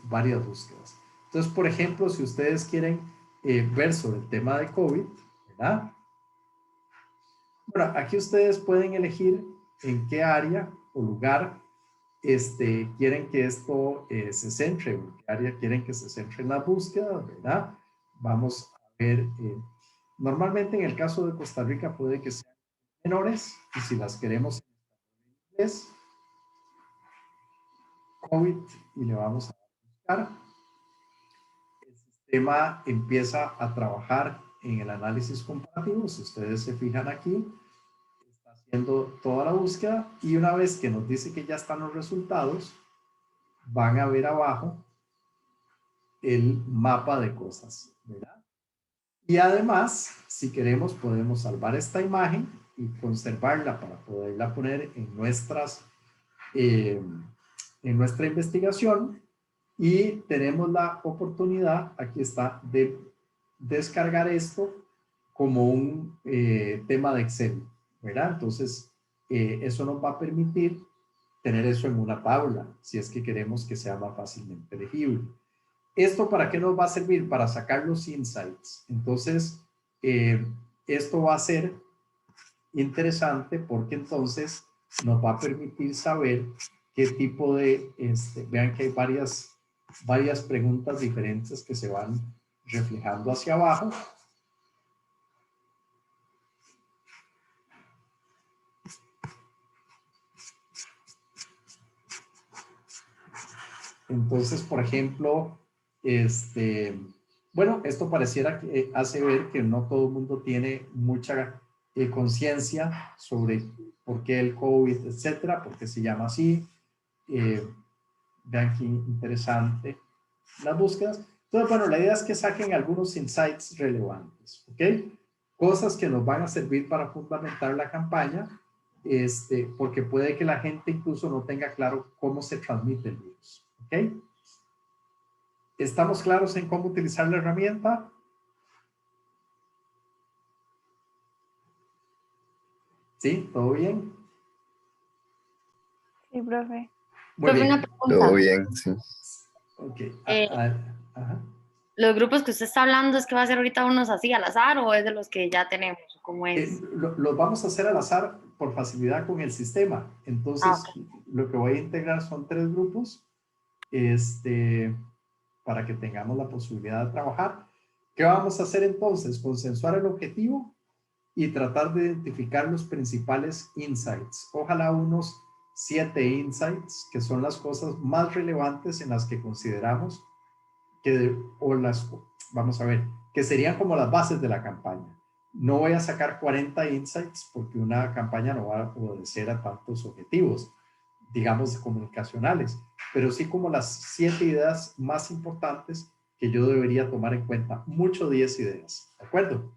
búsquedas. Entonces, por ejemplo, si ustedes quieren ver sobre el tema de COVID, ¿verdad? Bueno, aquí ustedes pueden elegir en qué área o lugar quieren que esto se centre, en qué área quieren que se centre en la búsqueda, ¿verdad? Vamos a ver, normalmente en el caso de Costa Rica puede que sean menores, y si las queremos en inglés, COVID, y le vamos a buscar. El sistema empieza a trabajar en el análisis comparativo, si ustedes se fijan aquí, haciendo toda la búsqueda y una vez que nos dice que ya están los resultados, van a ver abajo el mapa de cosas, ¿verdad? Y además, si queremos, podemos salvar esta imagen y conservarla para poderla poner en nuestra investigación y tenemos la oportunidad, aquí está, de descargar esto como un tema de Excel, ¿verdad? Entonces, eso nos va a permitir tener eso en una tabla, si es que queremos que sea más fácilmente legible. ¿Esto para qué nos va a servir? Para sacar los insights. Entonces, esto va a ser interesante porque entonces nos va a permitir saber qué tipo de, vean que hay varias preguntas diferentes que se van reflejando hacia abajo. Entonces, por ejemplo, bueno, esto pareciera que hace ver que no todo el mundo tiene mucha conciencia sobre por qué el COVID, etcétera, por qué se llama así. Vean qué interesante las búsquedas. Entonces, bueno, la idea es que saquen algunos insights relevantes, ¿ok? Cosas que nos van a servir para fundamentar la campaña, porque puede que la gente incluso no tenga claro cómo se transmite el virus. ¿Ok? ¿Estamos claros en cómo utilizar la herramienta? ¿Sí? ¿Todo bien? Sí, profe. Muy bien. Una pregunta. Todo bien, sí. Ok. Ajá. ¿Los grupos que usted está hablando es que va a ser ahorita unos así al azar o es de los que ya tenemos? ¿Cómo es? Los vamos a hacer al azar por facilidad con el sistema. Entonces, okay, lo que voy a integrar son 3 grupos. Para que tengamos la posibilidad de trabajar. ¿Qué vamos a hacer entonces? Consensuar el objetivo y tratar de identificar los principales insights. Ojalá unos 7 insights, que son las cosas más relevantes en las que consideramos vamos a ver, que serían como las bases de la campaña. No voy a sacar 40 insights porque una campaña no va a obedecer a tantos objetivos, digamos, comunicacionales, pero sí como las 7 ideas más importantes que yo debería tomar en cuenta. Mucho 10 ideas, ¿de acuerdo?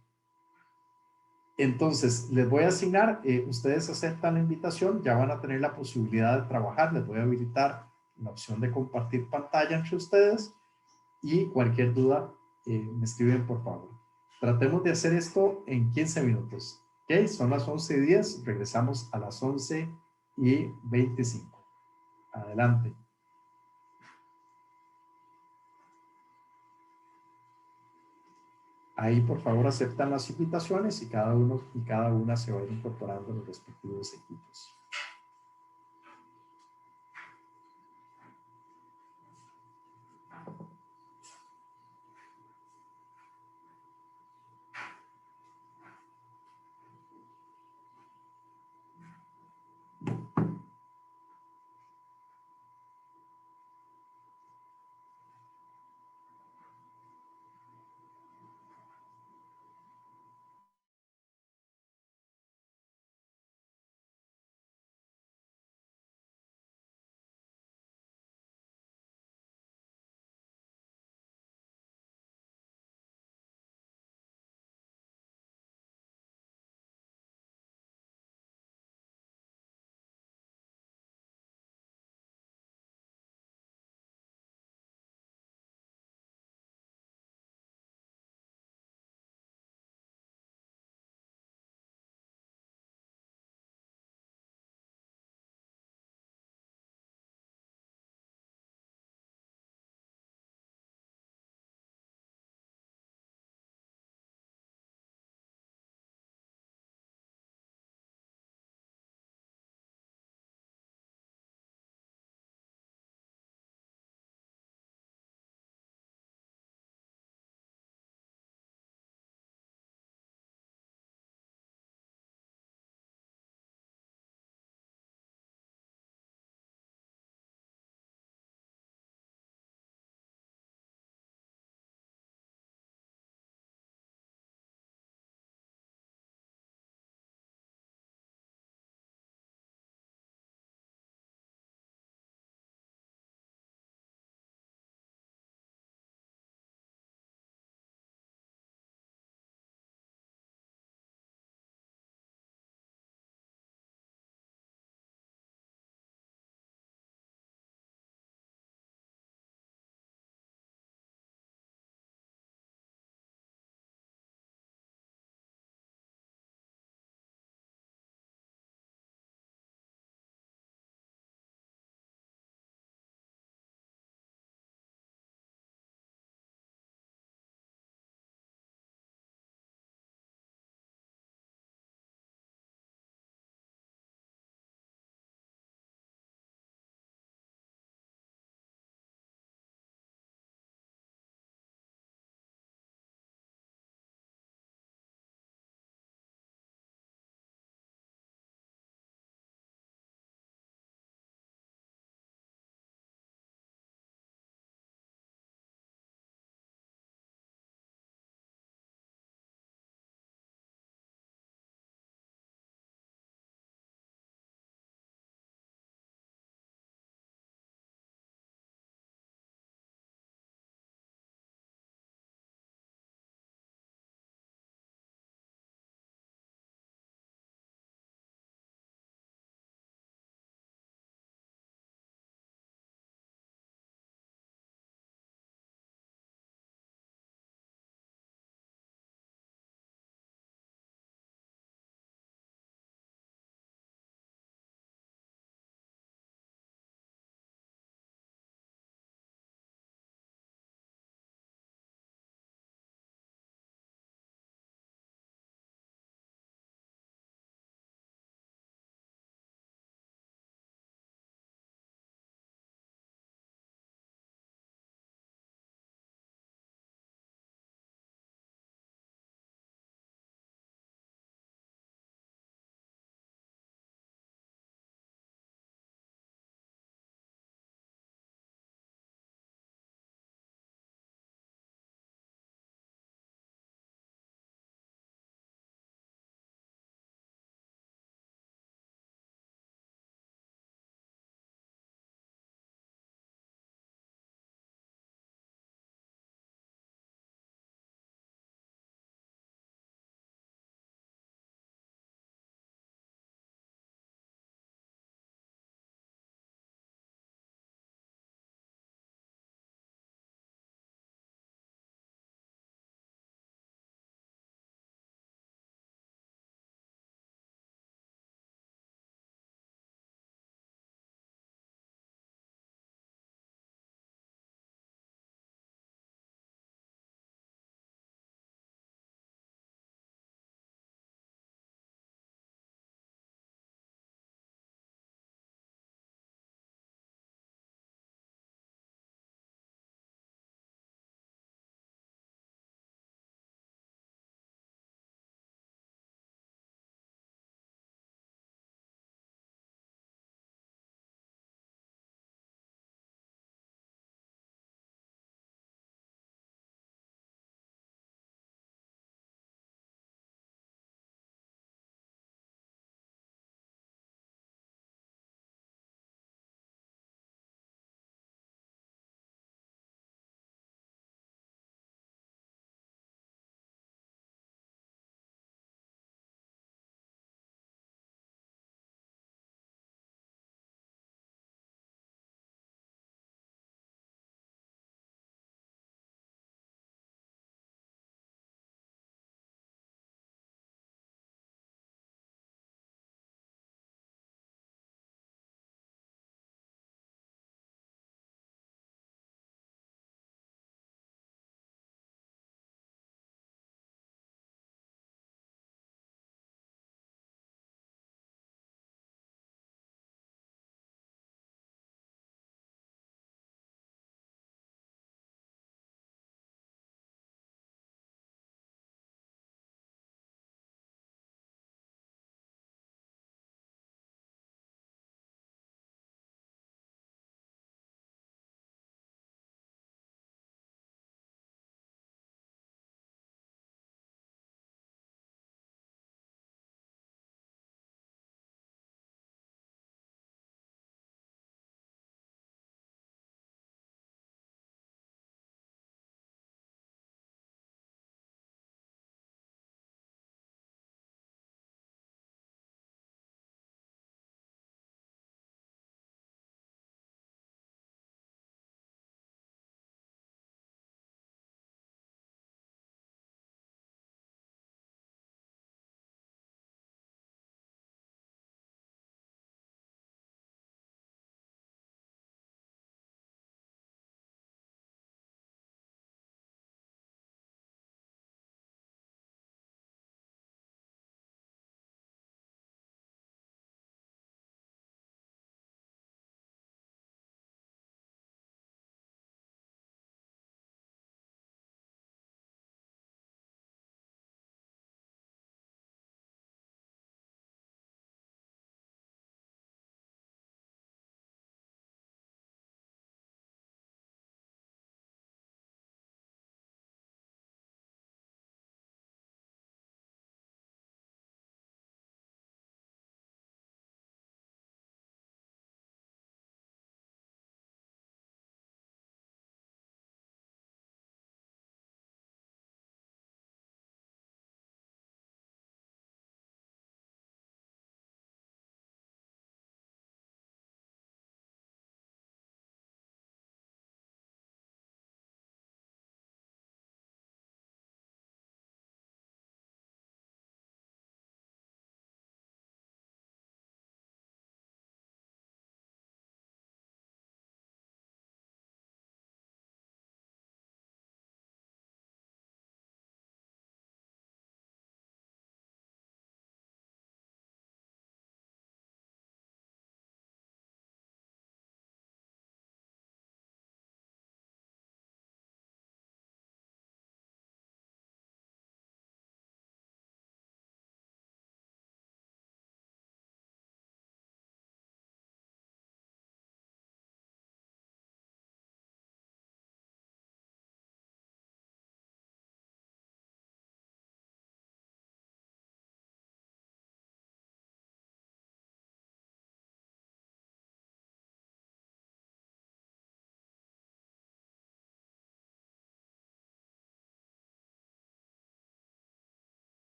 Entonces, les voy a asignar, ustedes aceptan la invitación, ya van a tener la posibilidad de trabajar, les voy a habilitar la opción de compartir pantalla entre ustedes y cualquier duda me escriben por favor. Tratemos de hacer esto en 15 minutos. ¿Ok? Son las 11:10, regresamos a las 11:25. Adelante. Ahí por favor aceptan las invitaciones y cada uno y cada una se va a ir incorporando a los respectivos equipos.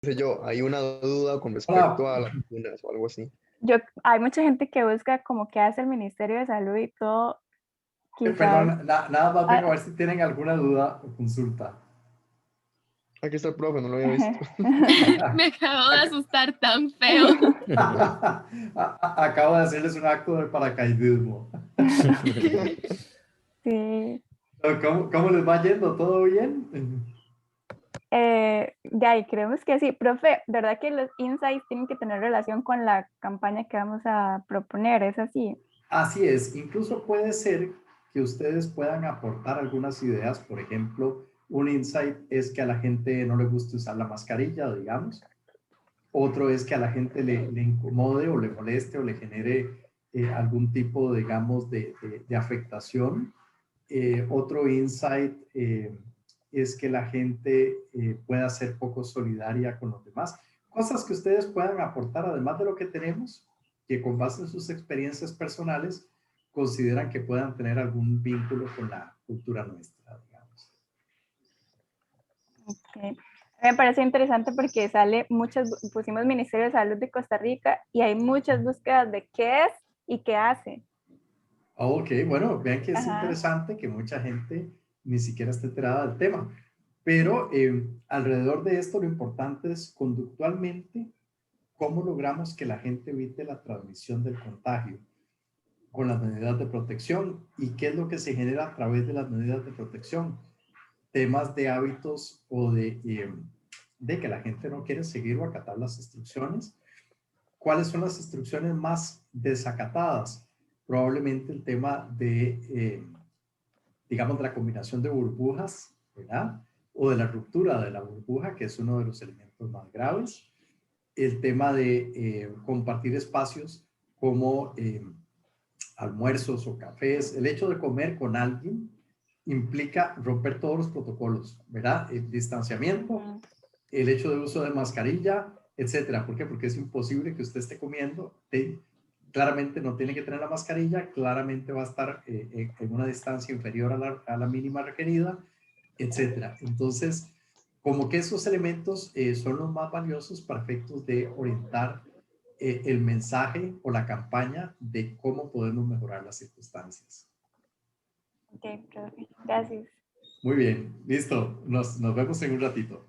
sé yo, hay una duda con respecto a las vacunas o algo así. Hay mucha gente que busca como qué hace el Ministerio de Salud y todo. Quizás... Perdón, nada más vengo a ver si tienen alguna duda o consulta. Aquí está el profe, no lo había visto. Me acabo de asustar tan feo. Acabo de hacerles un acto de paracaidismo. Sí. ¿Cómo les va yendo? ¿Todo bien? De ahí creemos que sí. Profe, ¿verdad que los insights tienen que tener relación con la campaña que vamos a proponer? ¿Es así? Así es. Incluso puede ser que ustedes puedan aportar algunas ideas. Por ejemplo, un insight es que a la gente no le guste usar la mascarilla, digamos. Otro es que a la gente le incomode o le moleste o le genere algún tipo, digamos, de afectación. Otro insight es que la gente pueda ser poco solidaria con los demás. Cosas que ustedes puedan aportar, además de lo que tenemos, que con base en sus experiencias personales consideran que puedan tener algún vínculo con la cultura nuestra, digamos. Okay. Me parece interesante porque pusimos Ministerio de Salud de Costa Rica y hay muchas búsquedas de qué es y qué hace. Ok, bueno, vean que es interesante que mucha gente ni siquiera esté enterada del tema, pero alrededor de esto lo importante es conductualmente cómo logramos que la gente evite la transmisión del contagio con las medidas de protección y qué es lo que se genera a través de las medidas de protección. Temas de hábitos o de que la gente no quiere seguir o acatar las instrucciones. ¿Cuáles son las instrucciones más desacatadas? Probablemente el tema de, digamos, de la combinación de burbujas, ¿verdad? O de la ruptura de la burbuja, que es uno de los elementos más graves. El tema de compartir espacios como almuerzos o cafés. El hecho de comer con alguien implica romper todos los protocolos, ¿verdad? El distanciamiento, el hecho de uso de mascarilla, etcétera. ¿Por qué? Porque es imposible que usted esté comiendo. Claramente no tiene que tener la mascarilla, claramente va a estar en una distancia inferior a la mínima requerida, etcétera. Entonces, como que esos elementos son los más valiosos para efectos de orientar el mensaje o la campaña de cómo podemos mejorar las circunstancias. Ok, profe. Gracias. Muy bien, listo. Nos vemos en un ratito.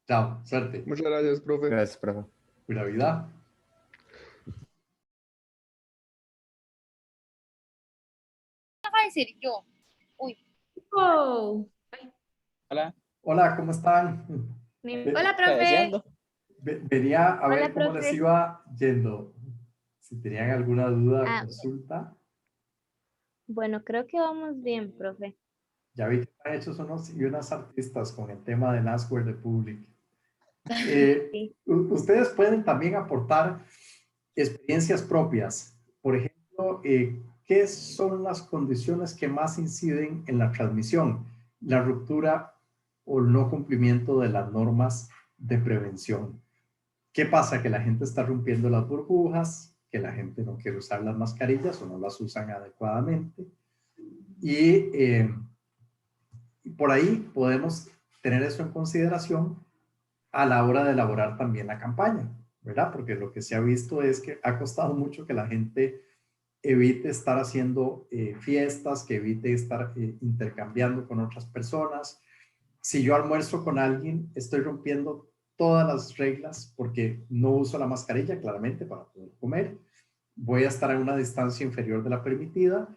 Chao, suerte. Muchas gracias, profe. Gracias, profe. Pura vida. ¿Qué va a decir yo? Uy. Oh. Hola. Hola, ¿cómo están? Hola, profe. Venía a ver Hola, cómo profe. les iba yendo. Si tenían alguna duda, consulta. Bueno, creo que vamos bien, profe. Ya vi que han hecho unas artistas con el tema del Answer the Public. Sí. Ustedes pueden también aportar experiencias propias. Por ejemplo, ¿qué son las condiciones que más inciden en la transmisión? La ruptura o el no cumplimiento de las normas de prevención. ¿Qué pasa? Que la gente está rompiendo las burbujas, que la gente no quiere usar las mascarillas o no las usan adecuadamente. Y por ahí podemos tener eso en consideración a la hora de elaborar también la campaña, ¿verdad? Porque lo que se ha visto es que ha costado mucho que la gente evite estar haciendo fiestas, que evite estar intercambiando con otras personas. Si yo almuerzo con alguien, estoy rompiendo todas las reglas porque no uso la mascarilla, claramente, para poder comer. Voy a estar a una distancia inferior de la permitida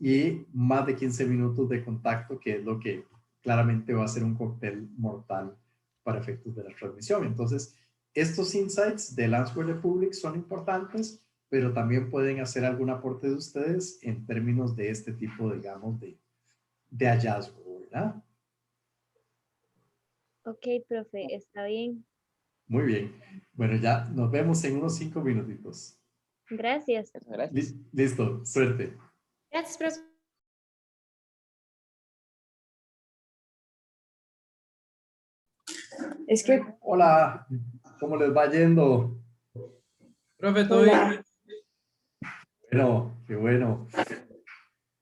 y más de 15 minutos de contacto, que es lo que claramente va a ser un cóctel mortal para efectos de la transmisión. Entonces, estos insights del Answer the Public son importantes, pero también pueden hacer algún aporte de ustedes en términos de este tipo, digamos, de hallazgo, ¿verdad? Ok, profe, está bien. Muy bien. Bueno, ya nos vemos en unos 5 minutitos. Gracias. Listo, suerte. Gracias, profe. Es que... Hola, ¿cómo les va yendo? Profe, ¿todo bien? Bueno, qué bueno.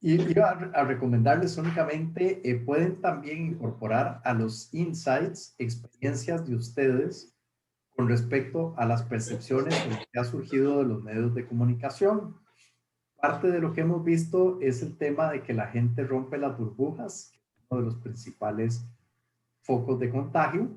Y iba a recomendarles únicamente, pueden también incorporar a los insights experiencias de ustedes con respecto a las percepciones que ha surgido de los medios de comunicación. Parte de lo que hemos visto es el tema de que la gente rompe las burbujas, uno de los principales focos de contagio,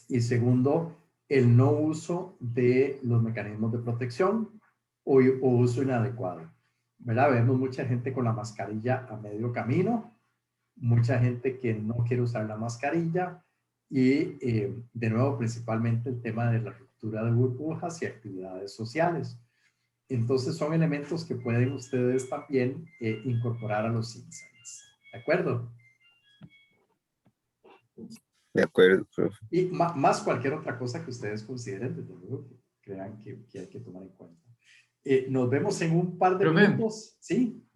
y segundo, el no uso de los mecanismos de protección o uso inadecuado. ¿Verdad? Vemos mucha gente con la mascarilla a medio camino, mucha gente que no quiere usar la mascarilla y de nuevo principalmente el tema de la ruptura de burbujas y actividades sociales. Entonces son elementos que pueden ustedes también incorporar a los insights. ¿De acuerdo? De acuerdo, profe. Y más cualquier otra cosa que ustedes consideren, desde luego, que crean que hay que tomar en cuenta. Nos vemos en un par de minutos. Sí.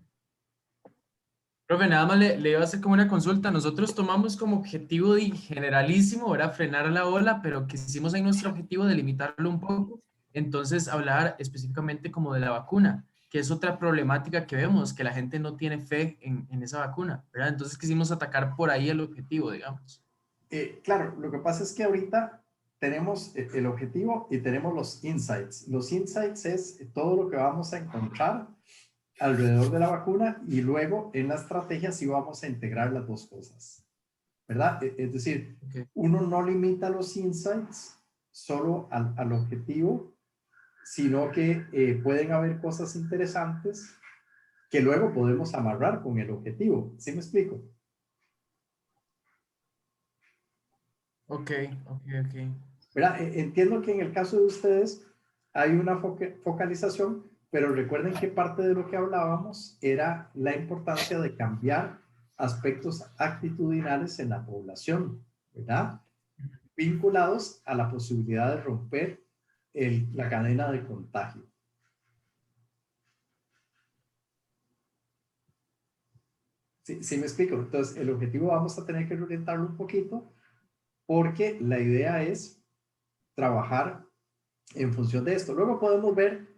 Profe, nada más le iba a hacer como una consulta. Nosotros tomamos como objetivo generalísimo, era frenar a la ola, pero quisimos en nuestro objetivo delimitarlo un poco. Entonces, hablar específicamente como de la vacuna, que es otra problemática que vemos, que la gente no tiene fe en esa vacuna, ¿verdad? Entonces, quisimos atacar por ahí el objetivo, digamos. Claro, lo que pasa es que ahorita tenemos el objetivo y tenemos los insights. Los insights es todo lo que vamos a encontrar alrededor de la vacuna y luego en la estrategia sí vamos a integrar las dos cosas, ¿verdad? Es decir, uno no limita los insights solo al objetivo, sino que pueden haber cosas interesantes que luego podemos amarrar con el objetivo. ¿Sí me explico? Ok. ¿Verdad? Entiendo que en el caso de ustedes hay una focalización, pero recuerden que parte de lo que hablábamos era la importancia de cambiar aspectos actitudinales en la población, ¿verdad? Vinculados a la posibilidad de romper la cadena de contagio. ¿Sí me explico? Entonces, el objetivo vamos a tener que orientarlo un poquito porque la idea es trabajar en función de esto. Luego podemos ver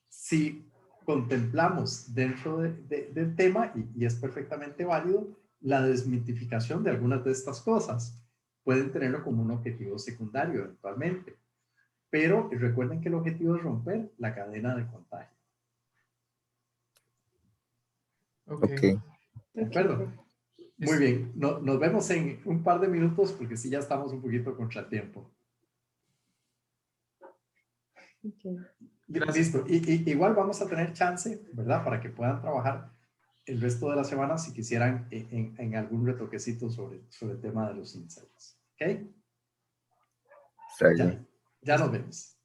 si contemplamos dentro del tema, y es perfectamente válido, la desmitificación de algunas de estas cosas. Pueden tenerlo como un objetivo secundario eventualmente. Pero recuerden que el objetivo es romper la cadena de contagio. Ok. ¿De acuerdo? Muy bien. Nos vemos en un par de minutos porque sí ya estamos un poquito contra tiempo. Listo. Igual vamos a tener chance, ¿verdad? Para que puedan trabajar el resto de la semana si quisieran en algún retoquecito sobre el tema de los insights. ¿Ok? Ya nos vemos.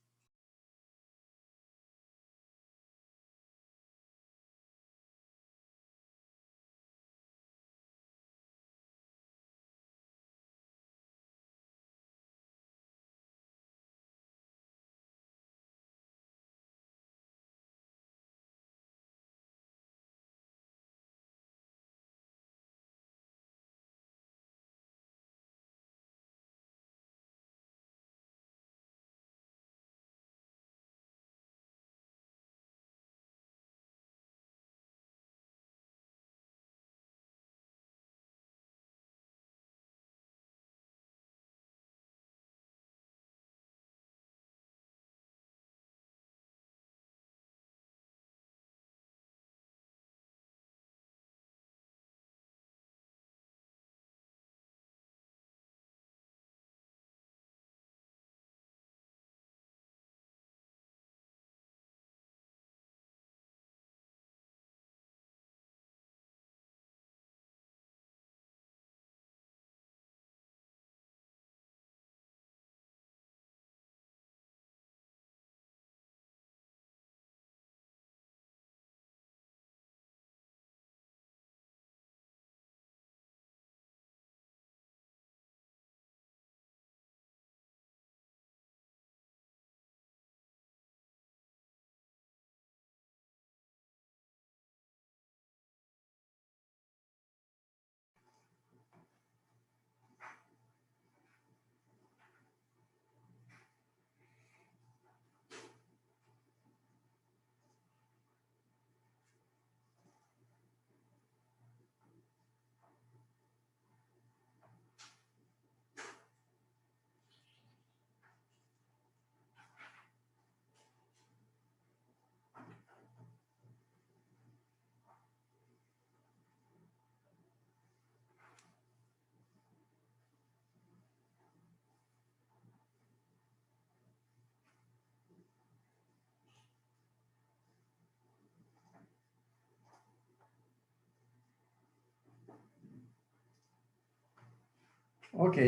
Ok,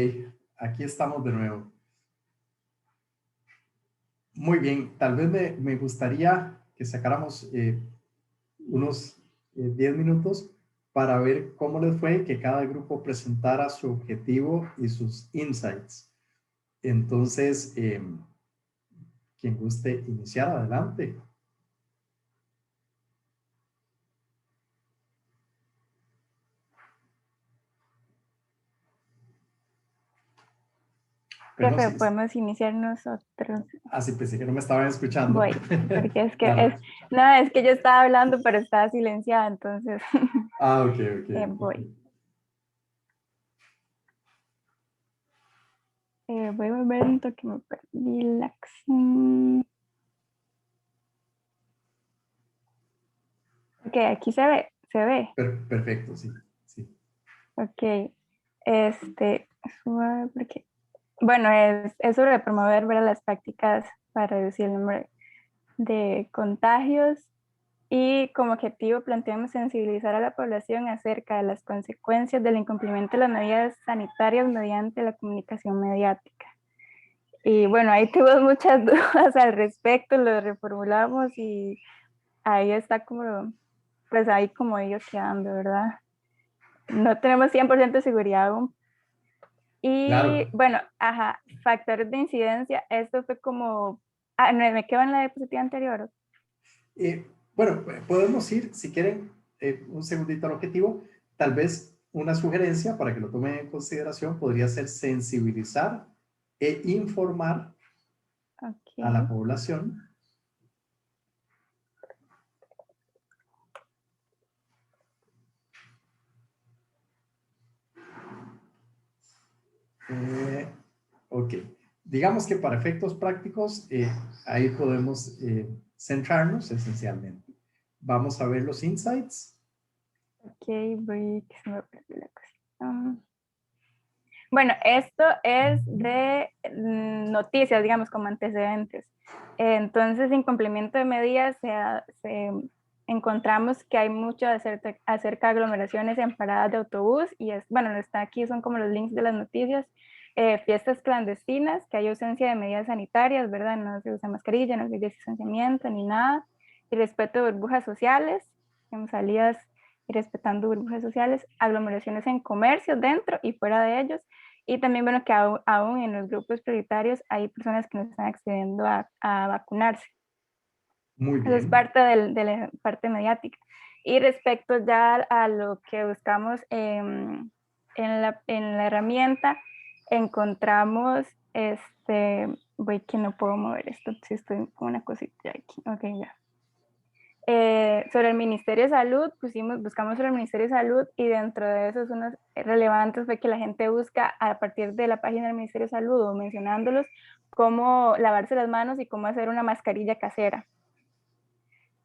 aquí estamos de nuevo. Muy bien, tal vez me gustaría que sacáramos unos 10 minutos para ver cómo les fue, que cada grupo presentara su objetivo y sus insights. Entonces, quien guste iniciar, adelante. Profe, podemos iniciar nosotros. Ah, sí, pensé que no me estaban escuchando. Voy, porque es que Claro. no, es que yo estaba hablando, pero estaba silenciada, entonces. Ah, ok. Voy. Voy a volver un toque, me perdí la acción. Ok, aquí se ve. Perfecto, sí. Ok, suave, porque, bueno, es sobre promover, ¿verdad?, las prácticas para reducir el número de contagios y como objetivo planteamos sensibilizar a la población acerca de las consecuencias del incumplimiento de las medidas sanitarias mediante la comunicación mediática. Y bueno, ahí tuvimos muchas dudas al respecto, lo reformulamos y ahí está como, pues ahí como ellos quedando, ¿verdad? No tenemos 100% de seguridad aún. Y Claro. bueno, factores de incidencia, esto fue como, no, me quedo en la diapositiva anterior. Bueno, podemos ir, si quieren, un segundito al objetivo. Tal vez una sugerencia para que lo tomen en consideración podría ser sensibilizar e informar a la población. Ok, digamos que para efectos prácticos, ahí podemos centrarnos esencialmente. Vamos a ver los insights. Ok, voy, que se me perdió la cuestión. Bueno, esto es de noticias, digamos, como antecedentes. Entonces, en cumplimiento de medidas, encontramos que hay mucho acerca de aglomeraciones en paradas de autobús y bueno, está aquí, son como los links de las noticias. Fiestas clandestinas, que hay ausencia de medidas sanitarias, ¿verdad? No se usa mascarilla, no hay distanciamiento ni nada. Y respeto de burbujas sociales, en salidas y respetando burbujas sociales, aglomeraciones en comercios dentro y fuera de ellos, y también, bueno, que aún en los grupos prioritarios hay personas que no están accediendo a vacunarse. Muy bien. Eso es parte de la parte mediática. Y respecto ya a lo que buscamos en la herramienta, encontramos, voy que no puedo mover esto, si estoy con una cosita aquí, ok, ya. Sobre el Ministerio de Salud, buscamos sobre el Ministerio de Salud y dentro de esos unos relevantes fue que la gente busca a partir de la página del Ministerio de Salud o mencionándolos cómo lavarse las manos y cómo hacer una mascarilla casera.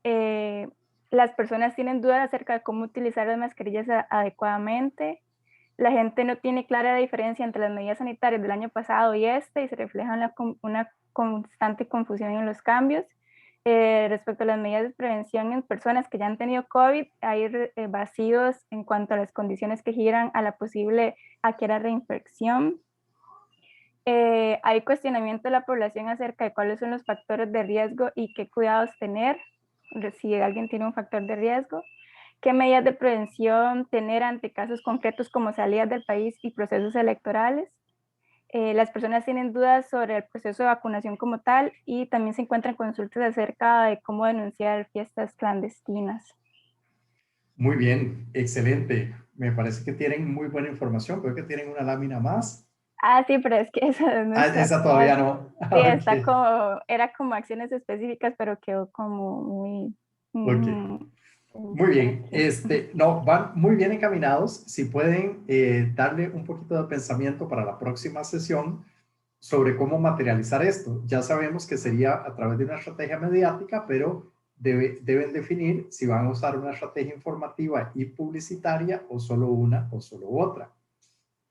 Las personas tienen dudas acerca de cómo utilizar las mascarillas adecuadamente. La gente no tiene clara diferencia entre las medidas sanitarias del año pasado y y se refleja una constante confusión en los cambios. Respecto a las medidas de prevención en personas que ya han tenido COVID, hay vacíos en cuanto a las condiciones que giran a la posible la reinfección. Hay cuestionamiento de la población acerca de cuáles son los factores de riesgo y qué cuidados tener si alguien tiene un factor de riesgo. ¿Qué medidas de prevención tener ante casos concretos como salidas del país y procesos electorales? Las personas tienen dudas sobre el proceso de vacunación como tal y también se encuentran consultas acerca de cómo denunciar fiestas clandestinas. Muy bien, excelente. Me parece que tienen muy buena información. Creo que tienen una lámina más. Ah, sí, pero es que esa no está. Esa todavía no. Sí, está como, era como acciones específicas, pero quedó como muy... Muy bien, no, van muy bien encaminados. Si pueden darle un poquito de pensamiento para la próxima sesión sobre cómo materializar esto. Ya sabemos que sería a través de una estrategia mediática, pero deben definir si van a usar una estrategia informativa y publicitaria o solo una o solo otra.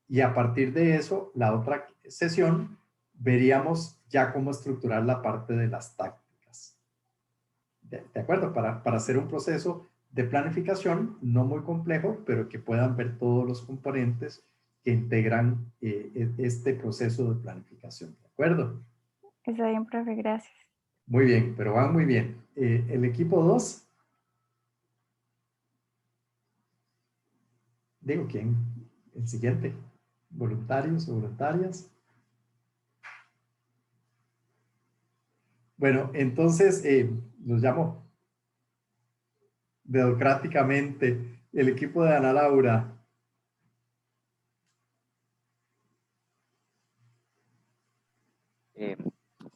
Y a partir de eso, la otra sesión, veríamos ya cómo estructurar la parte de las tácticas. ¿De acuerdo? Para hacer un proceso de planificación no muy complejo, pero que puedan ver todos los componentes que integran este proceso de planificación. ¿De acuerdo? Está bien, profe, gracias. Muy bien, pero van muy bien. El equipo 2. Digo, ¿quién? El siguiente. ¿Voluntarios o voluntarias? Bueno, entonces los llamo democráticamente. El equipo de Ana Laura.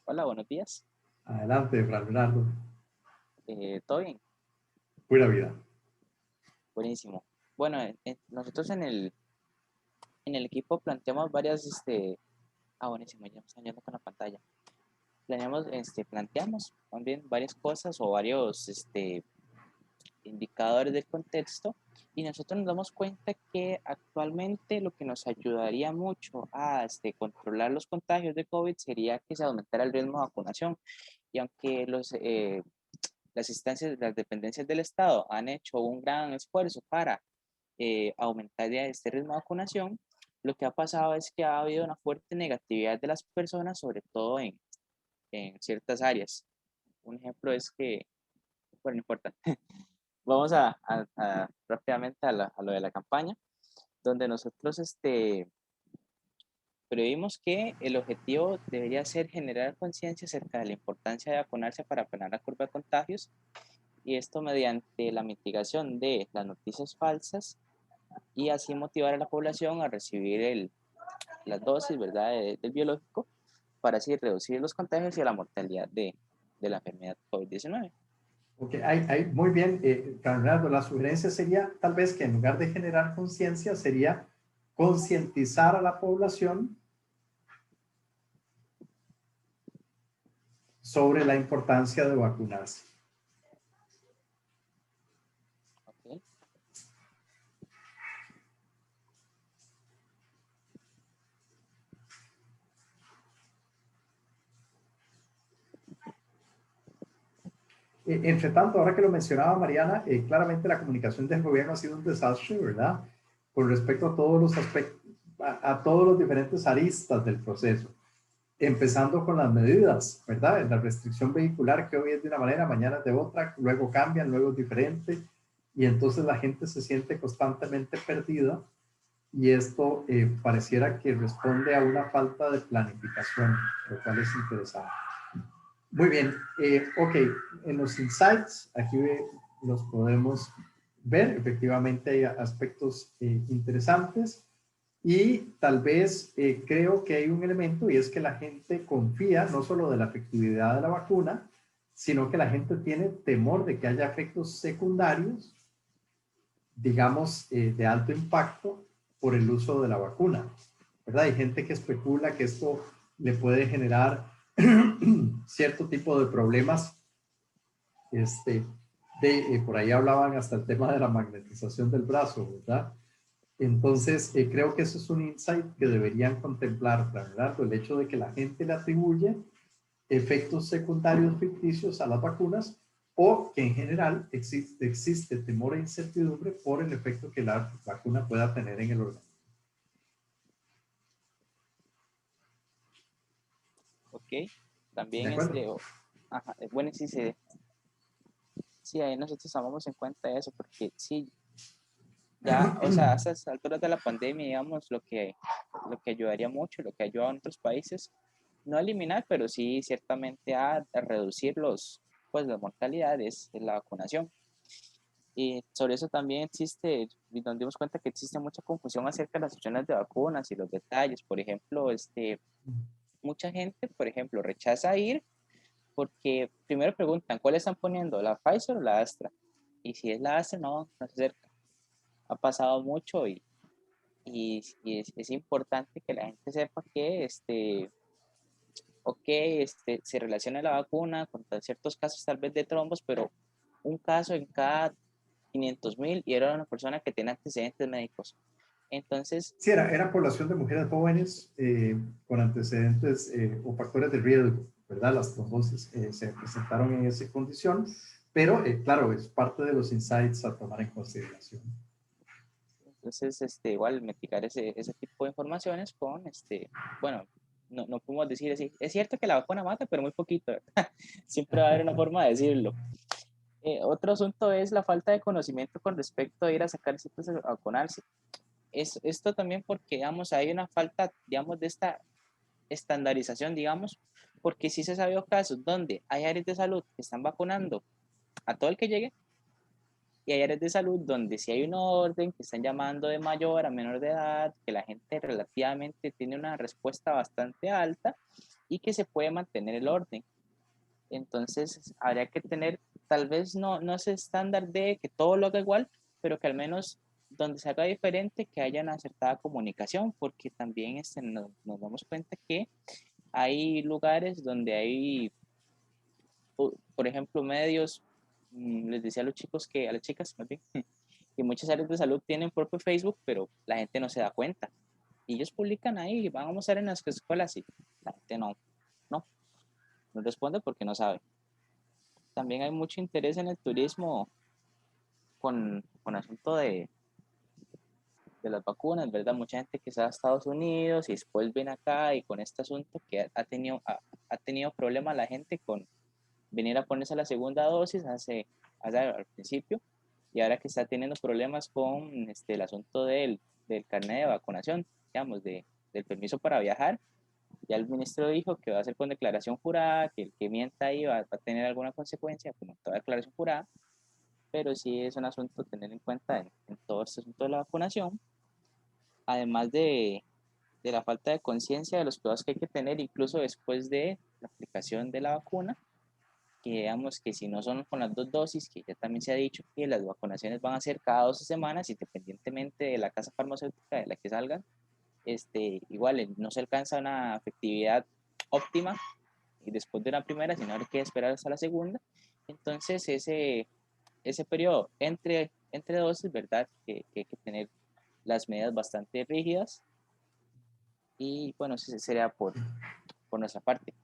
Hola, buenos días. Adelante, Fran Leonardo. ¿Todo bien? Pura vida. Buenísimo. Bueno, nosotros en el equipo planteamos varias, buenísimo, ya me están yendo con la pantalla. Planteamos también varias cosas o varios, indicadores del contexto, y nosotros nos damos cuenta que actualmente lo que nos ayudaría mucho a controlar los contagios de COVID sería que se aumentara el ritmo de vacunación. Y aunque las instancias, las dependencias del Estado han hecho un gran esfuerzo para aumentar ya este ritmo de vacunación, lo que ha pasado es que ha habido una fuerte negatividad de las personas, sobre todo en ciertas áreas. Un ejemplo es que, bueno, no importa. Vamos rápidamente a lo de la campaña, donde nosotros previmos que el objetivo debería ser generar conciencia acerca de la importancia de vacunarse para frenar la curva de contagios, y esto mediante la mitigación de las noticias falsas, y así motivar a la población a recibir las dosis, ¿verdad?, del biológico, para así reducir los contagios y la mortalidad de la enfermedad COVID-19. Ok, muy bien, Leonardo, la sugerencia sería tal vez que en lugar de generar conciencia sería concientizar a la población sobre la importancia de vacunarse. Okay. Entre tanto, ahora que lo mencionaba Mariana, claramente la comunicación del gobierno ha sido un desastre, ¿verdad? Con respecto a todos los aspectos, a todos los diferentes aristas del proceso. Empezando con las medidas, ¿verdad? La restricción vehicular, que hoy es de una manera, mañana es de otra, luego cambian, luego es diferente, y entonces la gente se siente constantemente perdida, y esto pareciera que responde a una falta de planificación, lo cual es interesante. Muy bien, ok, en los insights, aquí los podemos ver, efectivamente hay aspectos interesantes, y tal vez creo que hay un elemento, y es que la gente confía no solo de la efectividad de la vacuna, sino que la gente tiene temor de que haya efectos secundarios, digamos, de alto impacto por el uso de la vacuna, ¿verdad? Hay gente que especula que esto le puede generar cierto tipo de problemas. Por ahí hablaban hasta el tema de la magnetización del brazo, ¿verdad? Entonces, creo que eso es un insight que deberían contemplar, ¿verdad? El hecho de que la gente le atribuye efectos secundarios ficticios a las vacunas, o que en general existe temor e incertidumbre por el efecto que la vacuna pueda tener en el organismo. Ok, también bueno, sí, ahí nosotros tomamos en cuenta eso, porque sí, ya, o sea, a estas alturas de la pandemia, digamos, lo que ayudaría mucho, lo que ha ayudado en otros países, no a eliminar, pero sí ciertamente a reducir las mortalidades de la vacunación. Y sobre eso también nos dimos cuenta que existe mucha confusión acerca de las opciones de vacunas y los detalles. Por ejemplo, mucha gente, por ejemplo, rechaza ir porque primero preguntan, ¿cuál están poniendo? ¿La Pfizer o la Astra? Y si es la Astra, no se acerca. Ha pasado mucho y es importante que la gente sepa que se relaciona la vacuna con ciertos casos tal vez de trombos, pero un caso en cada 500,000, y era una persona que tiene antecedentes médicos. Entonces... Sí, era población de mujeres jóvenes con antecedentes o factores de riesgo, ¿verdad? Las trombosis se presentaron en esa condición, pero claro, es parte de los insights a tomar en consideración. Entonces, igual mitigar ese tipo de informaciones con, bueno, no podemos decir así. Es cierto que la vacuna mata, pero muy poquito, ¿verdad? Siempre va a haber una forma de decirlo. Otro asunto es la falta de conocimiento con respecto a ir a sacar citas a vacunarse. Esto también porque, digamos, hay una falta, digamos, de esta estandarización, digamos, porque sí se ha sabido casos donde hay áreas de salud que están vacunando a todo el que llegue, y hay áreas de salud donde sí hay un orden, que están llamando de mayor a menor de edad, que la gente relativamente tiene una respuesta bastante alta y que se puede mantener el orden. Entonces, habría que tener, tal vez no ese estándar de que todo lo haga igual, pero que al menos donde se haga diferente, que haya una acertada comunicación, porque también nos damos cuenta que hay lugares donde hay, por ejemplo, medios, les decía a los chicos a las chicas más bien, que muchas áreas de salud tienen propio Facebook, pero la gente no se da cuenta. Y ellos publican ahí, vamos a estar en las escuelas, y la gente no responde porque no sabe. También hay mucho interés en el turismo con asunto de las vacunas, ¿verdad? Mucha gente que se va a Estados Unidos y después viene acá, y con este asunto que ha tenido problemas la gente con venir a ponerse la segunda dosis al principio, y ahora que está teniendo problemas con el asunto del carnet de vacunación, digamos, del permiso para viajar. Ya el ministro dijo que va a ser con declaración jurada, que el que mienta ahí va a tener alguna consecuencia, como toda declaración jurada, pero sí es un asunto a tener en cuenta en todo este asunto de la vacunación, además de la falta de conciencia de los cuidados que hay que tener incluso después de la aplicación de la vacuna, que digamos que si no son con las 2 dosis, que ya también se ha dicho que las vacunaciones van a ser cada 12 semanas, independientemente de la casa farmacéutica de la que salgan, igual no se alcanza una efectividad óptima y después de una primera, sino hay que esperar hasta la segunda. Entonces ese periodo entre dosis, ¿verdad? Que hay que tener las medidas bastante rígidas, y bueno, eso sería por nuestra parte.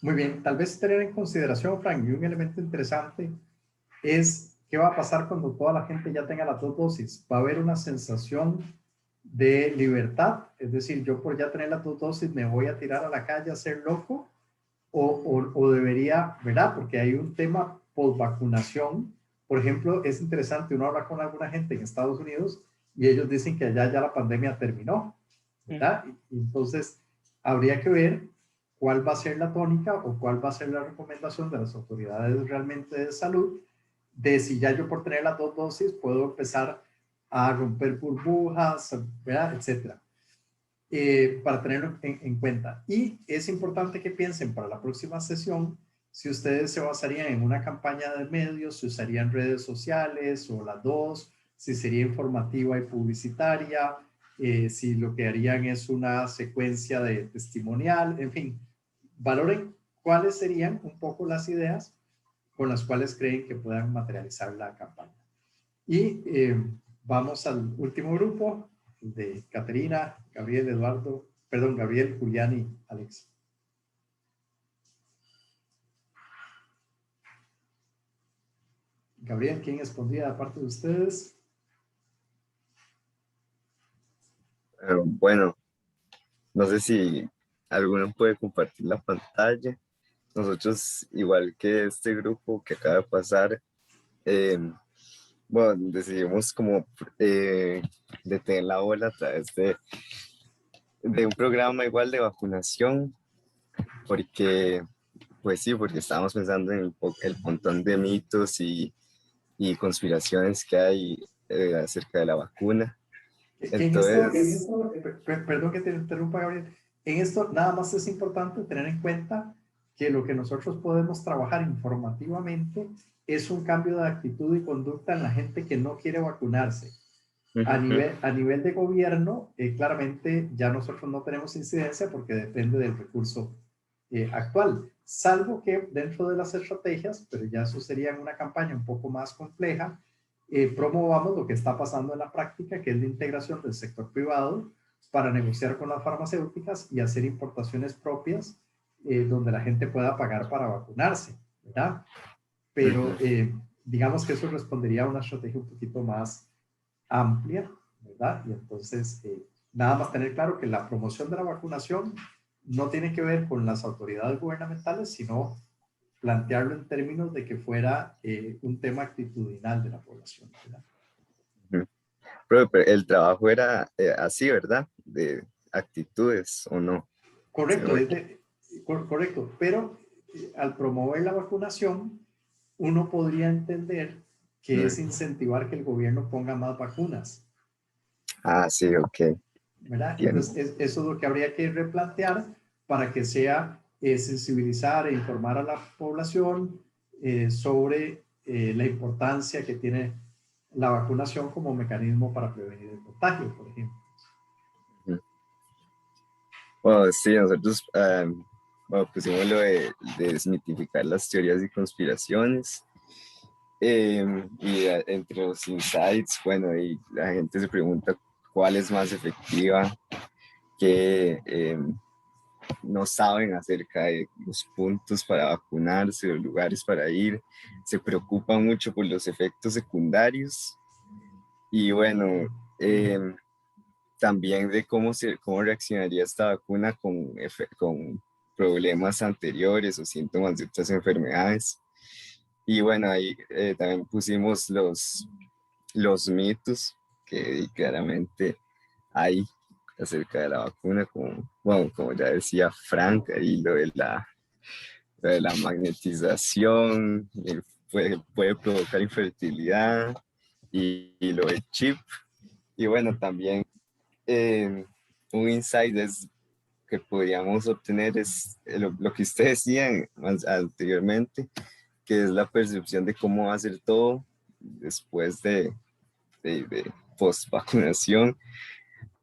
Muy bien, tal vez tener en consideración, Frank, y un elemento interesante es qué va a pasar cuando toda la gente ya tenga las 2 dosis. Va a haber una sensación de libertad, es decir, yo por ya tener las 2 dosis me voy a tirar a la calle a ser loco, o debería, ¿verdad? Porque hay un tema post vacunación. Por ejemplo, es interesante, uno habla con alguna gente en Estados Unidos y ellos dicen que allá ya la pandemia terminó, ¿verdad? Y entonces habría que ver cuál va a ser la tónica o cuál va a ser la recomendación de las autoridades realmente de salud, de si ya yo por tener las 2 dosis puedo empezar a romper burbujas, ¿verdad? Etcétera. Para tenerlo en cuenta. Y es importante que piensen para la próxima sesión si ustedes se basarían en una campaña de medios, si usarían redes sociales o las dos, si sería informativa y publicitaria, si lo que harían es una secuencia de testimonial, en fin, valoren cuáles serían un poco las ideas con las cuales creen que puedan materializar la campaña. Y vamos al último grupo de Caterina, Gabriel, Gabriel, Julián y Alex. Gabriel, ¿quién respondía aparte de ustedes? Bueno, no sé si alguno puede compartir la pantalla. Nosotros, igual que este grupo que acaba de pasar, bueno, decidimos como detener la ola a través de un programa igual de vacunación, porque, pues sí, porque estábamos pensando en el montón de mitos y conspiraciones que hay acerca de la vacuna. Entonces, perdón que te interrumpa, Gabriel. En esto nada más es importante tener en cuenta que lo que nosotros podemos trabajar informativamente es un cambio de actitud y conducta en la gente que no quiere vacunarse. A nivel de gobierno, claramente ya nosotros no tenemos incidencia porque depende del recurso actual, salvo que dentro de las estrategias, pero ya eso sería una campaña un poco más compleja, promovamos lo que está pasando en la práctica, que es la integración del sector privado para negociar con las farmacéuticas y hacer importaciones propias donde la gente pueda pagar para vacunarse, ¿verdad? Pero digamos que eso respondería a una estrategia un poquito más amplia ¿verdad? Y entonces, nada más tener claro que la promoción de la vacunación no tiene que ver con las autoridades gubernamentales, sino plantearlo en términos de que fuera un tema actitudinal de la población, ¿verdad? Pero el trabajo era así, ¿verdad? De actitudes, ¿o no? Correcto, correcto, pero al promover la vacunación, uno podría entender que es incentivar que el gobierno ponga más vacunas. Ah, sí, ok. ¿Verdad? Entonces, eso es lo que habría que replantear para que sea sensibilizar e informar a la población sobre la importancia que tiene la vacunación como mecanismo para prevenir el contagio, por ejemplo. Bueno, sí, nosotros pusimos lo de desmitificar las teorías y conspiraciones. Y entre los insights, bueno, y la gente se pregunta cuál es más efectiva, que no saben acerca de los puntos para vacunarse, los lugares para ir, se preocupan mucho por los efectos secundarios y bueno, también de cómo reaccionaría esta vacuna con problemas anteriores o síntomas de otras enfermedades. Y bueno, ahí también pusimos los mitos que claramente hay acerca de la vacuna, como ya decía Frank, ahí lo de la magnetización, puede provocar infertilidad y lo del chip. Y bueno, también un insight que podríamos obtener es lo que ustedes decían anteriormente, que es la percepción de cómo va a ser todo después de post-vacunación.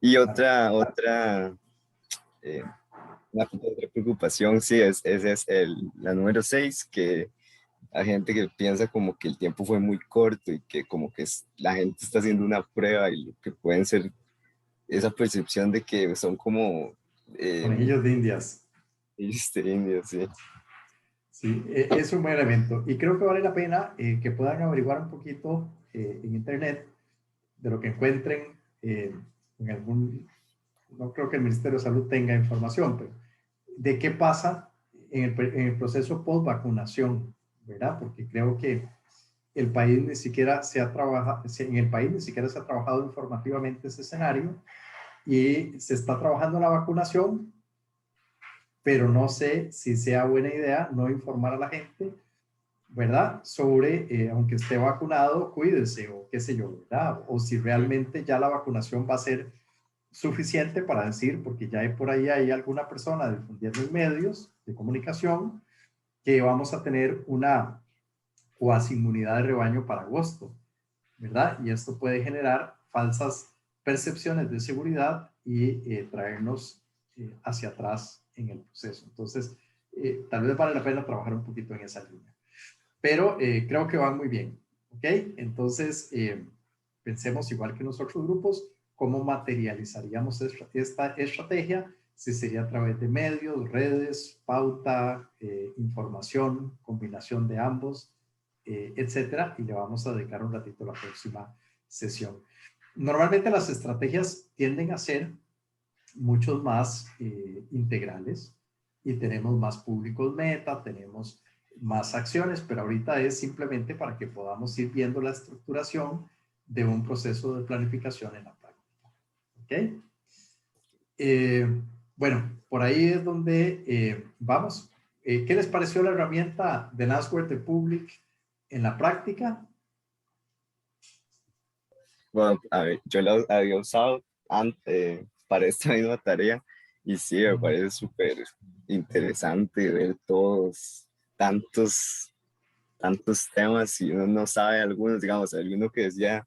Y otra preocupación, sí, esa es la número 6, que la gente que piensa como que el tiempo fue muy corto y que como que la gente está haciendo una prueba y lo que pueden ser esa percepción de que son como... conejillos de indias. Conejillos de indias, sí. Sí, es un buen evento y creo que vale la pena que puedan averiguar un poquito en internet de lo que encuentren en algún, no creo que el Ministerio de Salud tenga información, pero de qué pasa en el proceso post-vacunación, ¿verdad? Porque creo que el país ni siquiera se ha trabajado, en el país ni siquiera se ha trabajado informativamente ese escenario y se está trabajando la vacunación, pero no sé si sea buena idea no informar a la gente, ¿verdad? Sobre, aunque esté vacunado, cuídese o qué sé yo, ¿verdad? O si realmente ya la vacunación va a ser suficiente para decir, porque ya hay por ahí hay alguna persona difundiendo en medios de comunicación que vamos a tener una cuasi inmunidad de rebaño para agosto, ¿verdad? Y esto puede generar falsas percepciones de seguridad y traernos hacia atrás en el proceso. Entonces, tal vez vale la pena trabajar un poquito en esa línea. Pero creo que van muy bien, ¿ok? Entonces, pensemos igual que en los otros grupos, cómo materializaríamos esta estrategia, si sería a través de medios, redes, pauta, información, combinación de ambos, etcétera, y le vamos a dedicar un ratito a la próxima sesión. Normalmente las estrategias tienden a ser muchos más integrales y tenemos más públicos meta, tenemos más acciones, pero ahorita es simplemente para que podamos ir viendo la estructuración de un proceso de planificación en la práctica. ¿Ok? Bueno, por ahí es donde vamos. ¿Qué les pareció la herramienta de Answer the Public en la práctica? Bueno, a ver, yo la había usado para esta misma tarea y sí, me parece súper interesante ver tantos temas y uno no sabe algunos, digamos, alguno que decía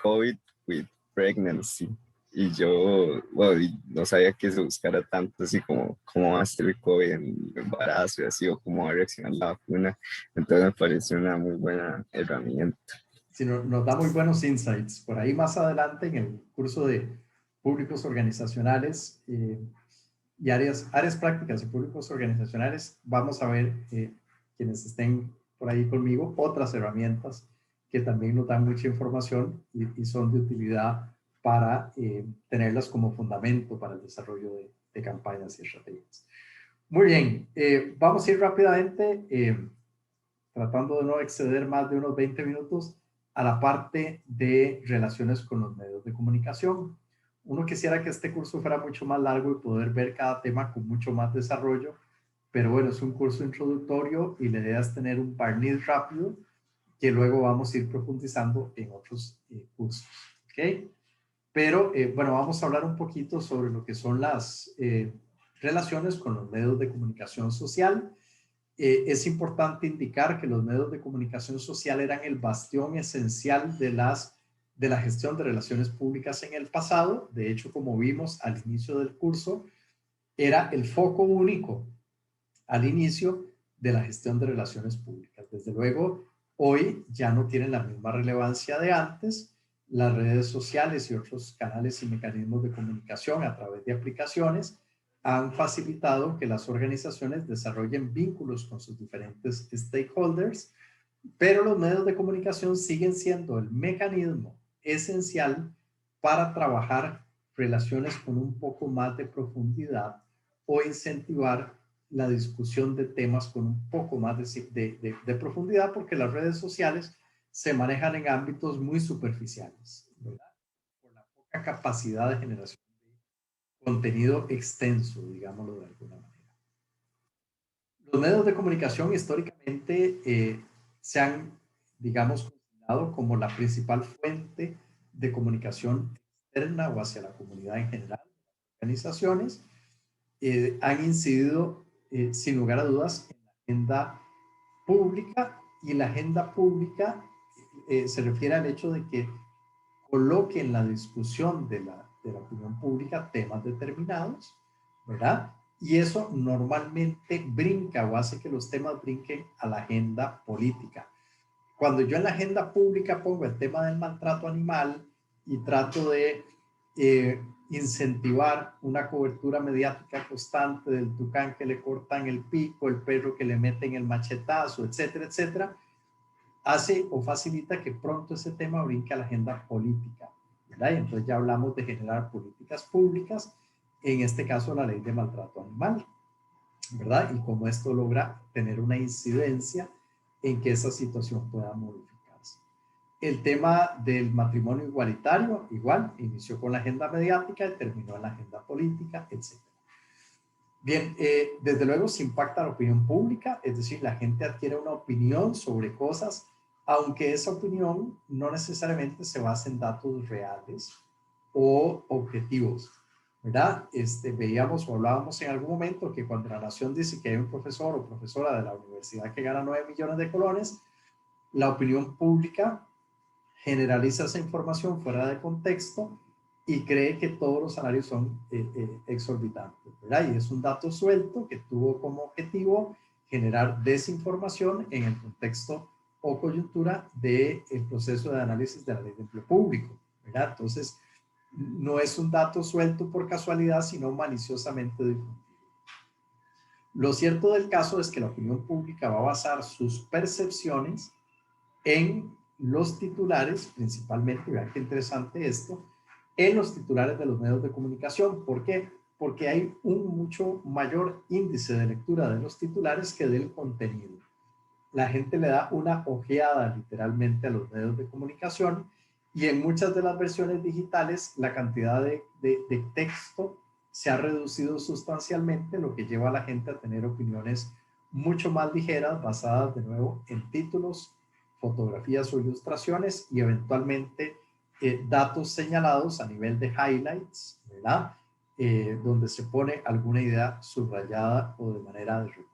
COVID with pregnancy y yo, bueno, no sabía que se buscara tanto así como cómo va a ser el COVID en el embarazo y así, o cómo va a reaccionar la vacuna, entonces me pareció una muy buena herramienta. Sí, nos da muy buenos insights. Por ahí más adelante en el curso de públicos organizacionales y áreas prácticas y públicos organizacionales, vamos a ver quienes estén por ahí conmigo, otras herramientas que también nos dan mucha información y son de utilidad para tenerlas como fundamento para el desarrollo de campañas y estrategias. Muy bien, vamos a ir rápidamente, tratando de no exceder más de unos 20 minutos, a la parte de relaciones con los medios de comunicación. Uno quisiera que este curso fuera mucho más largo y poder ver cada tema con mucho más desarrollo, pero bueno, es un curso introductorio y la idea es tener un barniz rápido que luego vamos a ir profundizando en otros cursos, ¿ok? Pero bueno, vamos a hablar un poquito sobre lo que son las relaciones con los medios de comunicación social. Es importante indicar que los medios de comunicación social eran el bastión esencial de la gestión de relaciones públicas en el pasado. De hecho, como vimos al inicio del curso, era el foco único al inicio de la gestión de relaciones públicas. Desde luego, hoy ya no tienen la misma relevancia de antes. Las redes sociales y otros canales y mecanismos de comunicación a través de aplicaciones han facilitado que las organizaciones desarrollen vínculos con sus diferentes stakeholders, pero los medios de comunicación siguen siendo el mecanismo esencial para trabajar relaciones con un poco más de profundidad o incentivar la discusión de temas con un poco más de profundidad, porque las redes sociales se manejan en ámbitos muy superficiales, ¿verdad? Por la poca capacidad de generación de contenido extenso, digámoslo de alguna manera. Los medios de comunicación históricamente se han, digamos, considerado como la principal fuente de comunicación externa o hacia la comunidad en general. Las organizaciones han incidido, sin lugar a dudas, en la agenda pública, y la agenda pública se refiere al hecho de que coloque en la discusión de la opinión pública temas determinados, ¿verdad? Y eso normalmente brinca o hace que los temas brinquen a la agenda política. Cuando yo en la agenda pública pongo el tema del maltrato animal y trato de incentivar una cobertura mediática constante del tucán que le cortan el pico, el perro que le meten el machetazo, etcétera, etcétera, hace o facilita que pronto ese tema brinque a la agenda política, ¿verdad? Y entonces ya hablamos de generar políticas públicas, en este caso la ley de maltrato animal, ¿verdad? Y cómo esto logra tener una incidencia en que esa situación pueda modificarse. El tema del matrimonio igualitario, igual, inició con la agenda mediática y terminó en la agenda política, etc. Bien, desde luego se impacta la opinión pública, es decir, la gente adquiere una opinión sobre cosas, aunque esa opinión no necesariamente se basa en datos reales o objetivos, ¿verdad? Veíamos o hablábamos en algún momento que cuando la nación dice que hay un profesor o profesora de la universidad que gana 9 millones de colones, la opinión pública generaliza esa información fuera de contexto y cree que todos los salarios son exorbitantes, ¿verdad? Y es un dato suelto que tuvo como objetivo generar desinformación en el contexto o coyuntura del proceso de análisis de la ley de empleo público, ¿verdad? Entonces, no es un dato suelto por casualidad, sino maliciosamente difundido. Lo cierto del caso es que la opinión pública va a basar sus percepciones en los titulares, principalmente, vean qué interesante esto, en los titulares de los medios de comunicación. ¿Por qué? Porque hay un mucho mayor índice de lectura de los titulares que del contenido. La gente le da una ojeada literalmente a los medios de comunicación, y en muchas de las versiones digitales la cantidad de texto se ha reducido sustancialmente, lo que lleva a la gente a tener opiniones mucho más ligeras, basadas de nuevo en títulos, fotografías o ilustraciones y eventualmente datos señalados a nivel de highlights, ¿verdad? Donde se pone alguna idea subrayada o de manera de recuadro.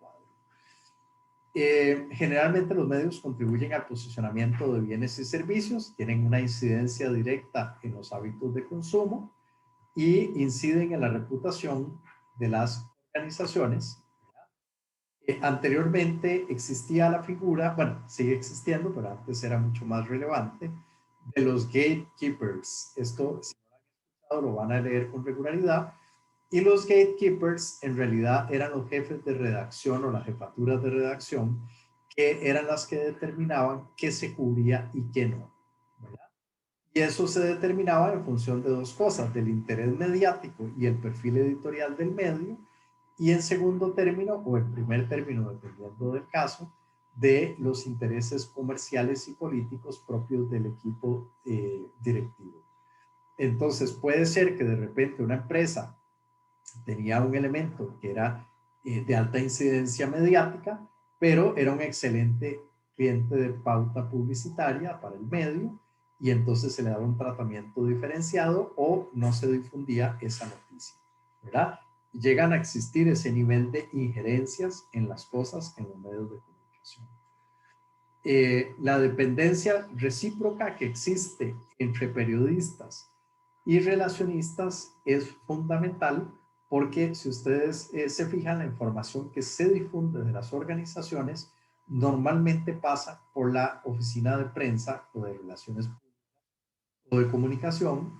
Generalmente los medios contribuyen al posicionamiento de bienes y servicios, tienen una incidencia directa en los hábitos de consumo y inciden en la reputación de las organizaciones. Anteriormente existía la figura, bueno, sigue existiendo, pero antes era mucho más relevante, de los gatekeepers. Esto, si no lo han escuchado, lo van a leer con regularidad. Y los gatekeepers en realidad eran los jefes de redacción o las jefaturas de redacción, que eran las que determinaban qué se cubría y qué no, ¿verdad? Y eso se determinaba en función de dos cosas, del interés mediático y el perfil editorial del medio, y en segundo término, o en primer término, dependiendo del caso, de los intereses comerciales y políticos propios del equipo directivo. Entonces puede ser que de repente una empresa tenía un elemento que era de alta incidencia mediática, pero era un excelente cliente de pauta publicitaria para el medio, y entonces se le daba un tratamiento diferenciado o no se difundía esa noticia, ¿verdad? Llegan a existir ese nivel de injerencias en las cosas en los medios de comunicación. La dependencia recíproca que existe entre periodistas y relacionistas es fundamental, porque si ustedes se fijan, la información que se difunde de las organizaciones normalmente pasa por la oficina de prensa o de relaciones públicas o de comunicación,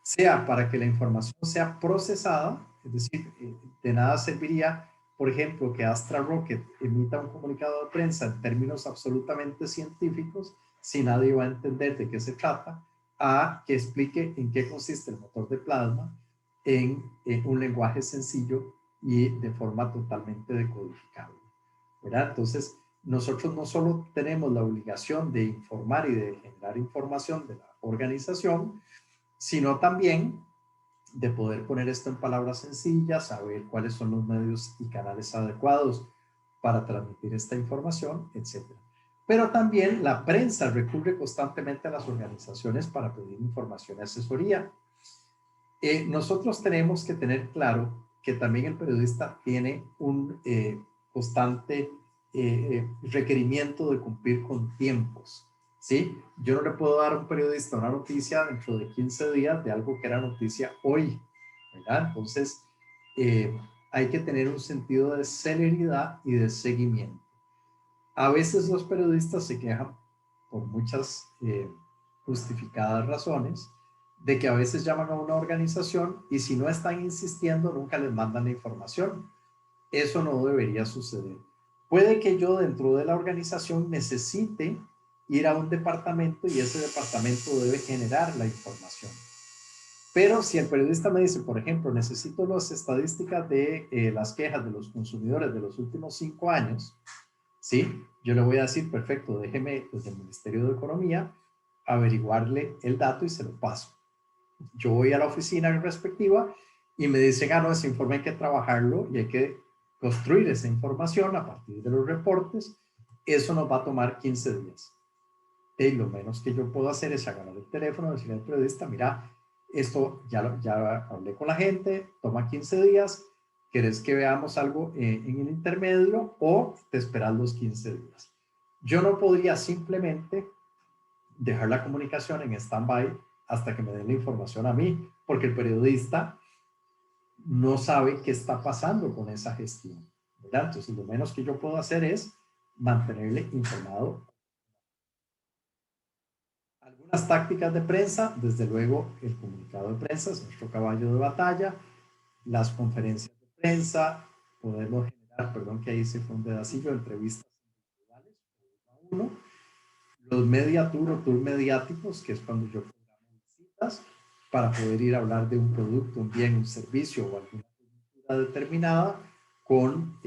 sea para que la información sea procesada, es decir, de nada serviría, por ejemplo, que Astra Rocket emita un comunicado de prensa en términos absolutamente científicos, si nadie va a entender de qué se trata, a que explique en qué consiste el motor de plasma en un lenguaje sencillo y de forma totalmente decodificable, ¿verdad? Entonces, nosotros no solo tenemos la obligación de informar y de generar información de la organización, sino también de poder poner esto en palabras sencillas, saber cuáles son los medios y canales adecuados para transmitir esta información, etc. Pero también la prensa recurre constantemente a las organizaciones para pedir información y asesoría. Nosotros tenemos que tener claro que también el periodista tiene un constante requerimiento de cumplir con tiempos, ¿sí? Yo no le puedo dar a un periodista una noticia dentro de 15 días de algo que era noticia hoy, ¿verdad? Entonces, hay que tener un sentido de celeridad y de seguimiento. A veces los periodistas se quejan por muchas justificadas razones de que a veces llaman a una organización y si no están insistiendo nunca les mandan la información. Eso no debería suceder. Puede que yo dentro de la organización necesite ir a un departamento y ese departamento debe generar la información. Pero si el periodista me dice, por ejemplo, necesito las estadísticas de las quejas de los consumidores de los últimos 5 años, ¿sí? Yo le voy a decir, perfecto, déjeme desde el Ministerio de Economía averiguarle el dato y se lo paso. Yo voy a la oficina respectiva y me dicen, no, ese informe hay que trabajarlo y hay que construir esa información a partir de los reportes. Eso nos va a tomar 15 días. Y lo menos que yo puedo hacer es agarrar el teléfono y decirle al periodista, mira, esto ya hablé con la gente, toma 15 días, ¿querés que veamos algo en el intermedio o te esperas los 15 días? Yo no podría simplemente dejar la comunicación en stand-by hasta que me den la información a mí, porque el periodista no sabe qué está pasando con esa gestión, ¿verdad? Entonces, lo menos que yo puedo hacer es mantenerle informado. Algunas tácticas de prensa, desde luego, el comunicado de prensa es nuestro caballo de batalla, las conferencias de prensa, podemos generar, perdón que ahí se fue un pedacillo, entrevistas individuales, uno a uno, los media tour o tour mediáticos, que es cuando yo programo visitas para poder ir a hablar de un producto, un bien, un servicio o alguna cultura determinada con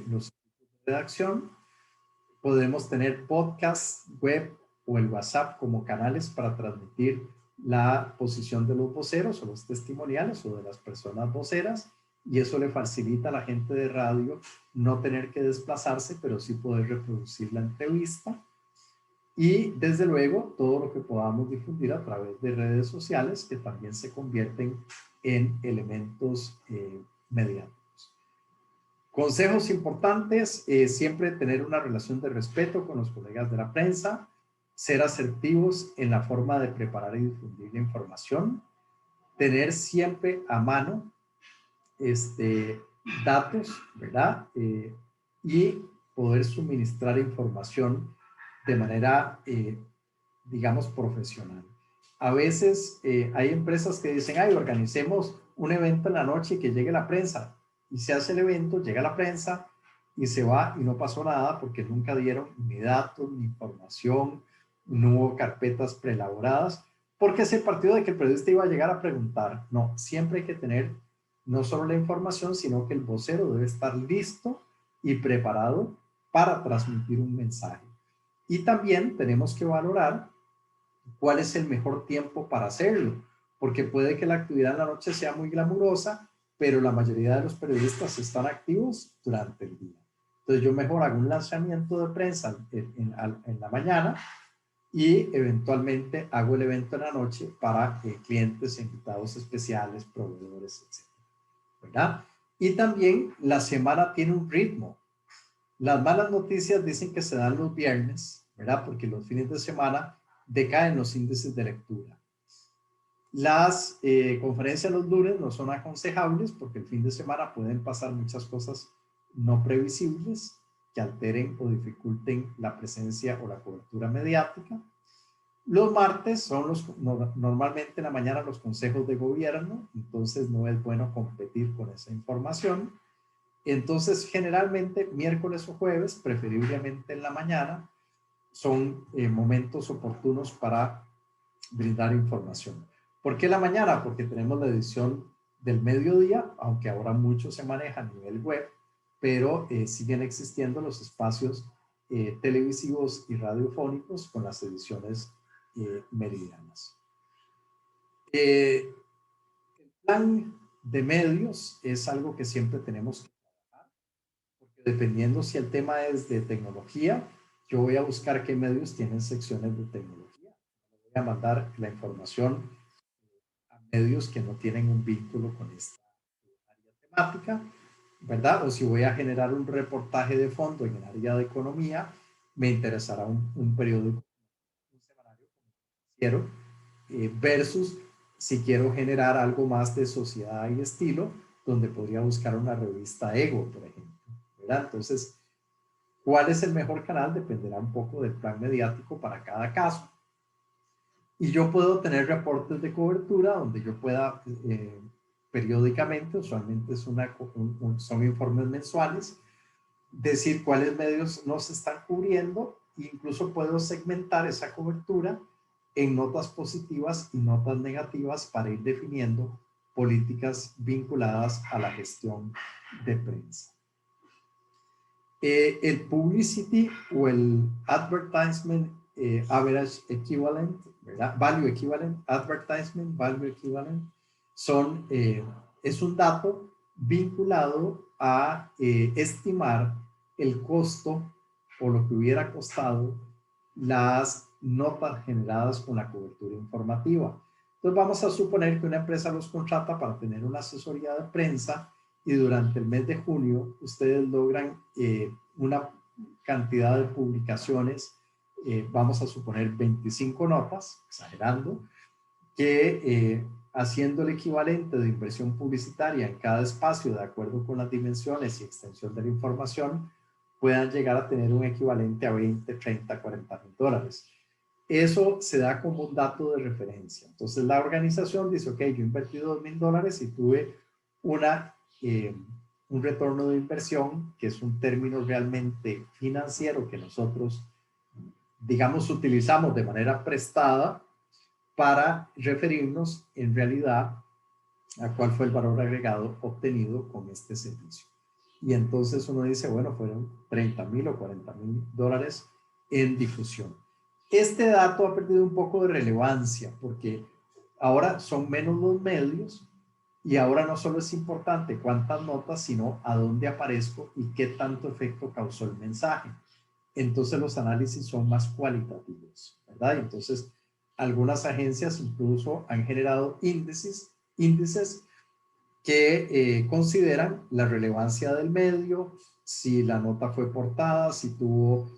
los equipos de redacción. Podemos tener podcast, web o el WhatsApp como canales para transmitir la posición de los voceros o los testimoniales o de las personas voceras, y eso le facilita a la gente de radio no tener que desplazarse, pero sí poder reproducir la entrevista. Y desde luego todo lo que podamos difundir a través de redes sociales, que también se convierten en elementos mediáticos. Consejos importantes: siempre tener una relación de respeto con los colegas de la prensa, ser asertivos en la forma de preparar y difundir la información, tener siempre a mano datos, ¿verdad? Y poder suministrar información de manera, digamos, profesional. A veces hay empresas que dicen, organicemos un evento en la noche y que llegue la prensa. Y se hace el evento, llega la prensa y se va y no pasó nada porque nunca dieron ni datos, ni información, no hubo carpetas preelaboradas, porque se partió de que el periodista iba a llegar a preguntar. No, siempre hay que tener no solo la información, sino que el vocero debe estar listo y preparado para transmitir un mensaje. Y también tenemos que valorar cuál es el mejor tiempo para hacerlo, porque puede que la actividad en la noche sea muy glamurosa, pero la mayoría de los periodistas están activos durante el día. Entonces yo mejor hago un lanzamiento de prensa en la mañana y eventualmente hago el evento en la noche para clientes, invitados especiales, proveedores, etc. ¿Verdad? Y también la semana tiene un ritmo. Las malas noticias dicen que se dan los viernes, ¿verdad? Porque los fines de semana decaen los índices de lectura. Las conferencias los lunes no son aconsejables porque el fin de semana pueden pasar muchas cosas no previsibles que alteren o dificulten la presencia o la cobertura mediática. Los martes son normalmente en la mañana los consejos de gobierno, entonces no es bueno competir con esa información. Entonces, generalmente miércoles o jueves, preferiblemente en la mañana, son momentos oportunos para brindar información. ¿Por qué la mañana? Porque tenemos la edición del mediodía, aunque ahora mucho se maneja a nivel web, pero siguen existiendo los espacios televisivos y radiofónicos con las ediciones meridianas. El plan de medios es algo que siempre tenemos que trabajar, porque dependiendo si el tema es de tecnología, yo voy a buscar qué medios tienen secciones de tecnología. Voy a mandar la información a medios que no tienen un vínculo con esta área temática, ¿verdad? O si voy a generar un reportaje de fondo en el área de economía, me interesará un periódico, un semanario quiero, versus si quiero generar algo más de sociedad y estilo, donde podría buscar una revista Ego, por ejemplo, ¿verdad? Entonces, ¿cuál es el mejor canal? Dependerá un poco del plan mediático para cada caso. Y yo puedo tener reportes de cobertura donde yo pueda periódicamente, usualmente son informes mensuales, decir cuáles medios nos están cubriendo e incluso puedo segmentar esa cobertura en notas positivas y notas negativas para ir definiendo políticas vinculadas a la gestión de prensa. El publicity o el advertisement average equivalent, ¿verdad? Value equivalent, advertisement value equivalent, es un dato vinculado a estimar el costo o lo que hubiera costado las notas generadas con la cobertura informativa. Entonces vamos a suponer que una empresa los contrata para tener una asesoría de prensa y durante el mes de junio ustedes logran una cantidad de publicaciones, vamos a suponer 25 notas, exagerando, que haciendo el equivalente de inversión publicitaria en cada espacio de acuerdo con las dimensiones y extensión de la información, puedan llegar a tener un equivalente a 20, 30, 40 mil dólares. Eso se da como un dato de referencia. Entonces la organización dice, ok, yo invertí $2,000 y tuve un retorno de inversión, que es un término realmente financiero que nosotros, digamos, utilizamos de manera prestada para referirnos en realidad a cuál fue el valor agregado obtenido con este servicio. Y entonces uno dice, bueno, fueron 30,000 o 40,000 dólares en difusión. Este dato ha perdido un poco de relevancia porque ahora son menos los medios y ahora no solo es importante cuántas notas, sino a dónde aparezco y qué tanto efecto causó el mensaje. Entonces los análisis son más cualitativos, ¿verdad? Entonces algunas agencias incluso han generado índices que consideran la relevancia del medio, si la nota fue portada, si tuvo,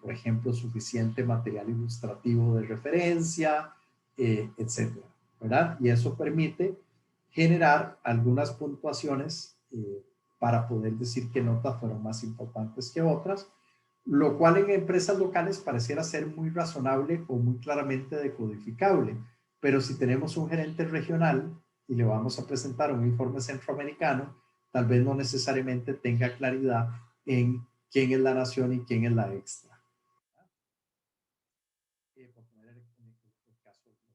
por ejemplo, suficiente material ilustrativo de referencia, etcétera, ¿verdad? Y eso permite generar algunas puntuaciones para poder decir qué notas fueron más importantes que otras, lo cual en empresas locales pareciera ser muy razonable o muy claramente decodificable, pero si tenemos un gerente regional y le vamos a presentar un informe centroamericano, tal vez no necesariamente tenga claridad en quién es la nación y quién es la extra. por poner el caso local.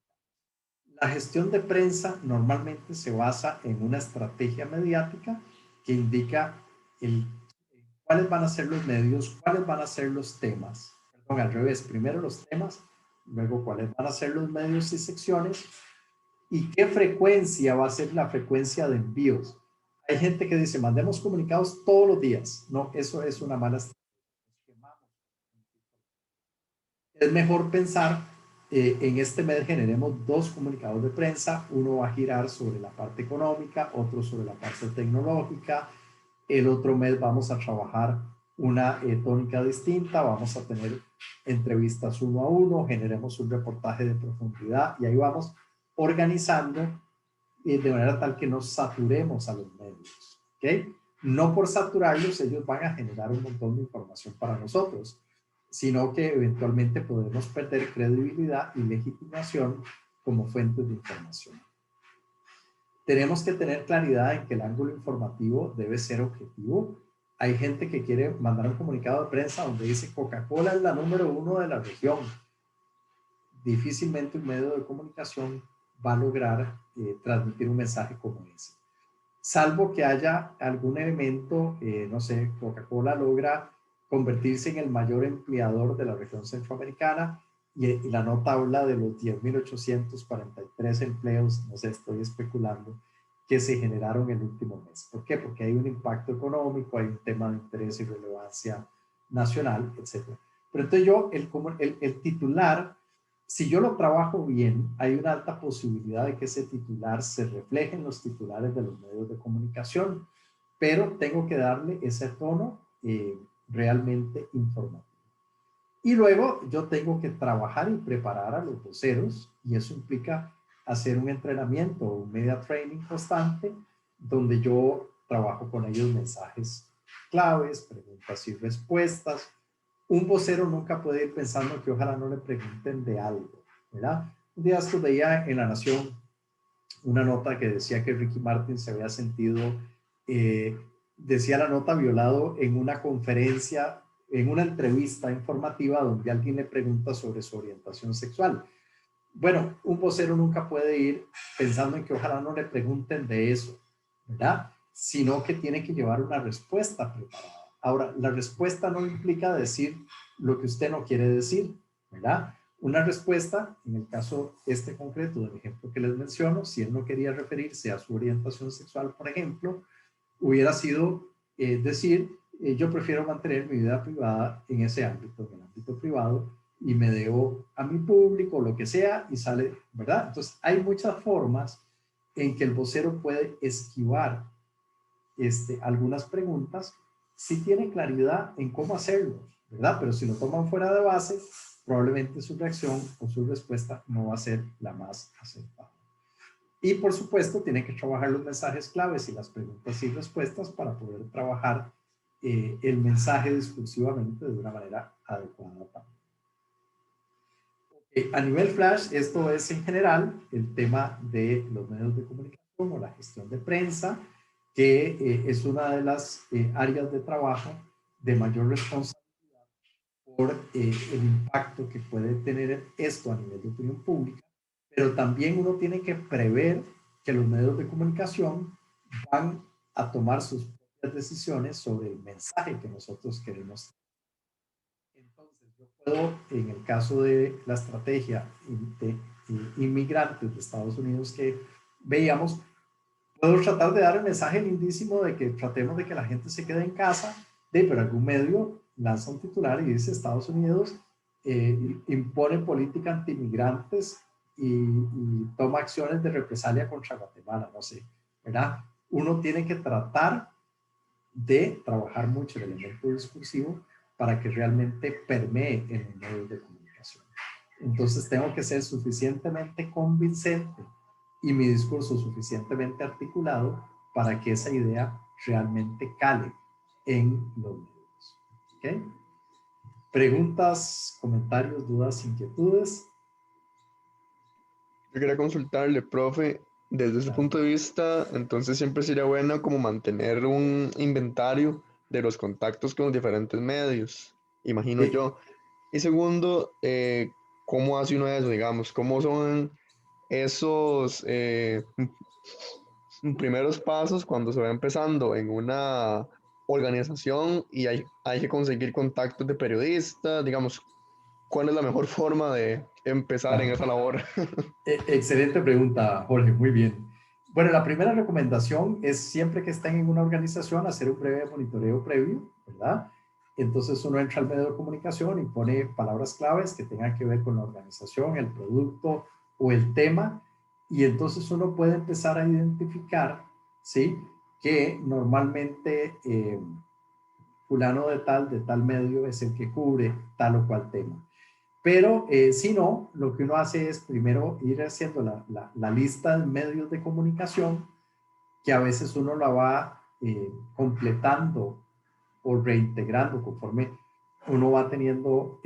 La gestión de prensa normalmente se basa en una estrategia mediática que indica cuáles van a ser los medios, cuáles van a ser los temas. Perdón, al revés, primero los temas, luego cuáles van a ser los medios y secciones y qué frecuencia va a ser la frecuencia de envíos. Hay gente que dice, mandemos comunicados todos los días. No, eso es una mala estrategia. Es mejor pensar, en este mes generemos 2 comunicados de prensa. Uno va a girar sobre la parte económica, otro sobre la parte tecnológica. El otro mes vamos a trabajar una tónica distinta, vamos a tener entrevistas 1 a 1, generemos un reportaje de profundidad y ahí vamos organizando de manera tal que no saturemos a los medios, ¿ok? No por saturarlos, ellos van a generar un montón de información para nosotros, sino que eventualmente podemos perder credibilidad y legitimación como fuentes de información. Tenemos que tener claridad en que el ángulo informativo debe ser objetivo. Hay gente que quiere mandar un comunicado de prensa donde dice Coca-Cola es la número 1 de la región. Difícilmente un medio de comunicación va a lograr transmitir un mensaje como ese. Salvo que haya algún elemento, no sé, Coca-Cola logra convertirse en el mayor empleador de la región centroamericana y la nota habla de los 10.843 empleos, no sé, estoy especulando, que se generaron el último mes. ¿Por qué? Porque hay un impacto económico, hay un tema de interés y relevancia nacional, etc. Pero entonces yo, el titular, si yo lo trabajo bien, hay una alta posibilidad de que ese titular se refleje en los titulares de los medios de comunicación, pero tengo que darle ese tono realmente informativo. Y luego yo tengo que trabajar y preparar a los voceros, y eso implica hacer un entrenamiento, un media training constante, donde yo trabajo con ellos mensajes claves, preguntas y respuestas. Un vocero nunca puede ir pensando que ojalá no le pregunten de algo, ¿verdad? Un día esto veía en La Nación una nota que decía que Ricky Martin se había sentido, decía la nota, violado en una conferencia, en una entrevista informativa donde alguien le pregunta sobre su orientación sexual. Bueno, un vocero nunca puede ir pensando en que ojalá no le pregunten de eso, ¿verdad? Sino que tiene que llevar una respuesta preparada. Ahora, la respuesta no implica decir lo que usted no quiere decir, ¿verdad? Una respuesta, en el caso este concreto del ejemplo que les menciono, si él no quería referirse a su orientación sexual, por ejemplo, hubiera sido decir, yo prefiero mantener mi vida privada en ese ámbito, en el ámbito privado, y me debo a mi público, lo que sea, y sale, ¿verdad? Entonces, hay muchas formas en que el vocero puede esquivar algunas preguntas si tiene claridad en cómo hacerlo, ¿verdad? Pero si lo toman fuera de base, probablemente su reacción o su respuesta no va a ser la más acertada. Y por supuesto, tiene que trabajar los mensajes claves y las preguntas y respuestas para poder trabajar el mensaje discursivamente de una manera adecuada también. A nivel flash, esto es en general el tema de los medios de comunicación o la gestión de prensa, que es una de las áreas de trabajo de mayor responsabilidad por el impacto que puede tener esto a nivel de opinión pública, pero también uno tiene que prever que los medios de comunicación van a tomar sus propias decisiones sobre el mensaje que nosotros queremos. Entonces, yo puedo, en el caso de la estrategia de inmigrantes de Estados Unidos que veíamos, puedo tratar de dar el mensaje lindísimo de que tratemos de que la gente se quede en casa, pero algún medio lanza un titular y dice Estados Unidos impone política anti-inmigrantes y toma acciones de represalia contra Guatemala, no sé, ¿verdad? Uno tiene que tratar de trabajar mucho el elemento discursivo para que realmente permee en los medios de comunicación. Entonces tengo que ser suficientemente convincente y mi discurso suficientemente articulado para que esa idea realmente cale en los medios. ¿Okay? ¿Preguntas, comentarios, dudas, inquietudes? Yo quería consultarle, profe, desde ese punto de vista, entonces siempre sería bueno como mantener un inventario de los contactos con los diferentes medios, imagino yo. Y segundo, ¿cómo hace uno eso, digamos? ¿Cómo son esos primeros pasos cuando se va empezando en una organización y hay que conseguir contactos de periodistas, digamos, ¿cuál es la mejor forma de empezar en esa labor? Excelente pregunta, Jorge, muy bien. Bueno, la primera recomendación es siempre que estén en una organización hacer un breve monitoreo previo, ¿verdad? Entonces uno entra al medio de comunicación y pone palabras claves que tengan que ver con la organización, el producto o el tema, y entonces uno puede empezar a identificar, ¿sí? Que normalmente fulano de tal medio es el que cubre tal o cual tema. Pero si no, lo que uno hace es primero ir haciendo la lista de medios de comunicación, que a veces uno la va completando o reintegrando conforme uno va teniendo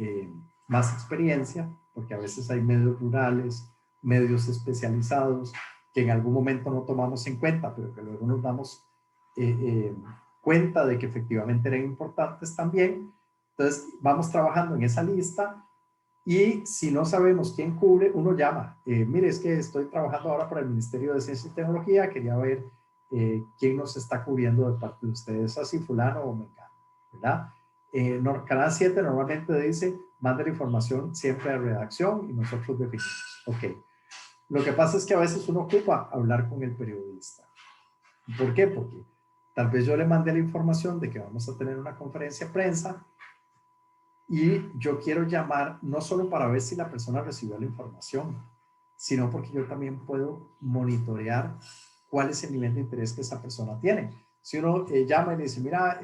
más experiencia, porque a veces hay medios rurales, medios especializados, que en algún momento no tomamos en cuenta, pero que luego nos damos cuenta de que efectivamente eran importantes también. Entonces vamos trabajando en esa lista. Y si no sabemos quién cubre, uno llama. Mire, es que estoy trabajando ahora para el Ministerio de Ciencia y Tecnología, quería ver quién nos está cubriendo de parte de ustedes, así fulano o mengano, ¿verdad? Canal 7 normalmente dice, manda la información siempre a redacción y nosotros definimos. Ok. Lo que pasa es que a veces uno ocupa hablar con el periodista. ¿Por qué? Porque tal vez yo le mandé la información de que vamos a tener una conferencia de prensa y yo quiero llamar no solo para ver si la persona recibió la información, sino porque yo también puedo monitorear cuál es el nivel de interés que esa persona tiene. Si uno llama y le dice, mira,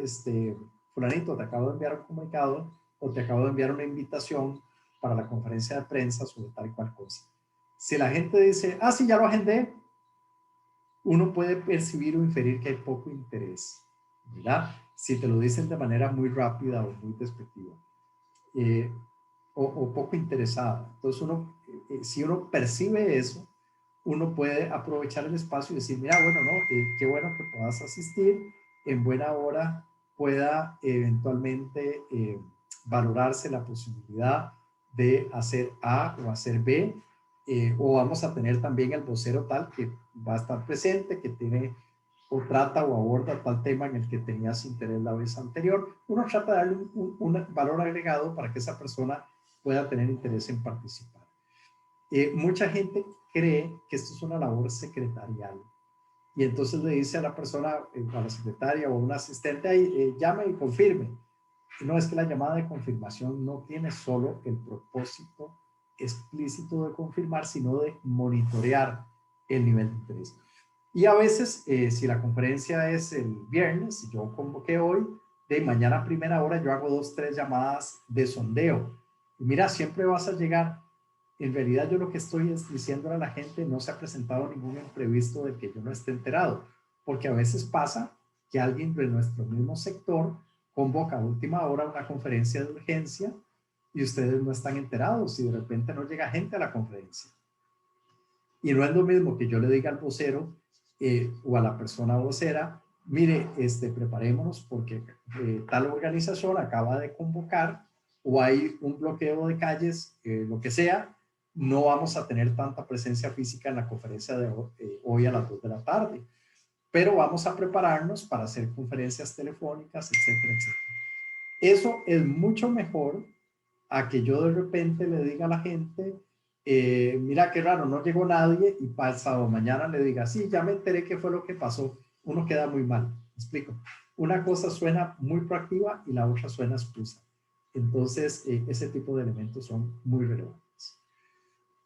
fulanito, te acabo de enviar un comunicado o te acabo de enviar una invitación para la conferencia de prensa sobre tal y cual cosa. Si la gente dice, ah, sí, ya lo agendé, uno puede percibir o inferir que hay poco interés, ¿verdad? Si te lo dicen de manera muy rápida o muy despectiva. O poco interesada. Entonces uno, si uno percibe eso, uno puede aprovechar el espacio y decir, mira, bueno, no, qué bueno que puedas asistir, en buena hora pueda eventualmente valorarse la posibilidad de hacer A o hacer B, o vamos a tener también el vocero tal que va a estar presente, que tiene o trata o aborda tal tema en el que tenías interés la vez anterior. Uno trata de darle un valor agregado para que esa persona pueda tener interés en participar. Mucha gente cree que esto es una labor secretarial y entonces le dice a la persona, a la secretaria o a un asistente, ahí, llame y confirme. No, es que la llamada de confirmación no tiene solo el propósito explícito de confirmar, sino de monitorear el nivel de interés. Y a veces, si la conferencia es el viernes, si yo convoqué hoy, de mañana a primera hora yo hago 2, 3 llamadas de sondeo. Y mira, siempre vas a llegar. En realidad yo lo que estoy es diciéndole a la gente, no se ha presentado ningún imprevisto del que yo no esté enterado. Porque a veces pasa que alguien de nuestro mismo sector convoca a última hora una conferencia de urgencia y ustedes no están enterados y de repente no llega gente a la conferencia. Y no es lo mismo que yo le diga al vocero o a la persona vocera, mire, preparémonos porque tal organización acaba de convocar o hay un bloqueo de calles, lo que sea, no vamos a tener tanta presencia física en la conferencia de hoy a las 2 de la tarde, pero vamos a prepararnos para hacer conferencias telefónicas, etcétera, etcétera. Eso es mucho mejor a que yo de repente le diga a la gente, mira qué raro, no llegó nadie y pasado mañana le diga, sí, ya me enteré qué fue lo que pasó. Uno queda muy mal, ¿me explico? Una cosa suena muy proactiva y la otra suena excusa. Entonces, ese tipo de elementos son muy relevantes.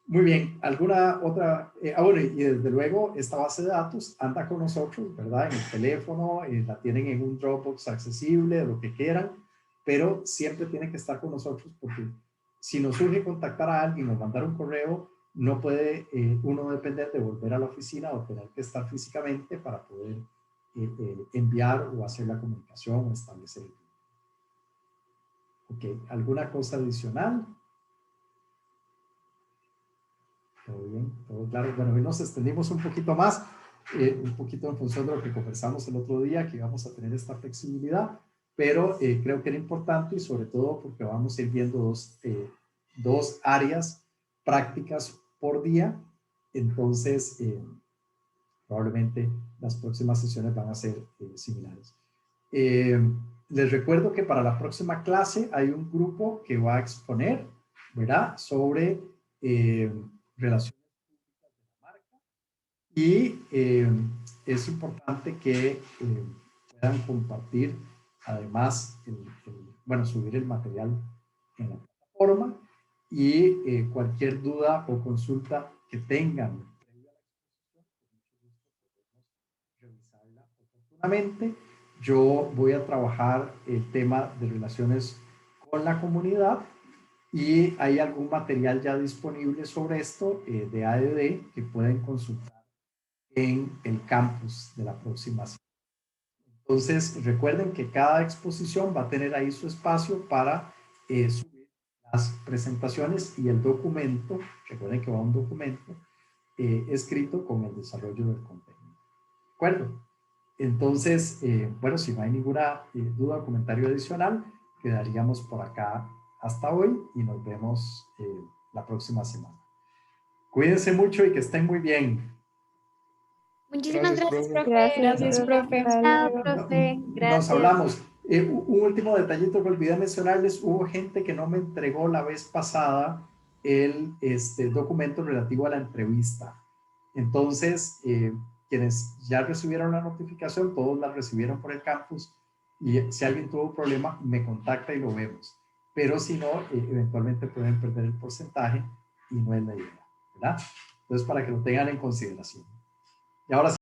Muy bien, ¿alguna otra? Bueno, y desde luego esta base de datos anda con nosotros, ¿verdad? En el teléfono, la tienen en un Dropbox accesible, lo que quieran, pero siempre tiene que estar con nosotros porque si nos surge contactar a alguien o mandar un correo, no puede uno depender de volver a la oficina o tener que estar físicamente para poder enviar o hacer la comunicación o establecer el tiempo. Ok, ¿alguna cosa adicional? Todo bien, todo claro. Bueno, hoy nos extendimos un poquito más, un poquito en función de lo que conversamos el otro día, que íbamos a tener esta flexibilidad, pero creo que era importante y sobre todo porque vamos a ir viendo 2 áreas prácticas por día. Entonces, probablemente las próximas sesiones van a ser similares. Les recuerdo que para la próxima clase hay un grupo que va a exponer, ¿verdad?, sobre relaciones públicas de la marca, y es importante que puedan compartir, además, bueno, subir el material en la plataforma, y cualquier duda o consulta que tengan revisarla oportunamente. Yo voy a trabajar el tema de relaciones con la comunidad, y hay algún material ya disponible sobre esto de ADD que pueden consultar en el campus de la próxima semana. Entonces, recuerden que cada exposición va a tener ahí su espacio para subir las presentaciones y el documento. Recuerden que va un documento escrito con el desarrollo del contenido. ¿De acuerdo? Entonces, bueno, si no hay ninguna duda o comentario adicional, quedaríamos por acá hasta hoy y nos vemos la próxima semana. Cuídense mucho y que estén muy bien. Muchísimas gracias, profe. Gracias, profe. Chao, profe. Gracias. Nos hablamos. Un último detallito que olvidé mencionarles: hubo gente que no me entregó la vez pasada el documento relativo a la entrevista. Entonces, quienes ya recibieron la notificación, todos la recibieron por el campus, y si alguien tuvo un problema, me contacta y lo vemos. Pero si no, eventualmente pueden perder el porcentaje y no es la idea, ¿verdad? Entonces, para que lo tengan en consideración. Y ahora sí.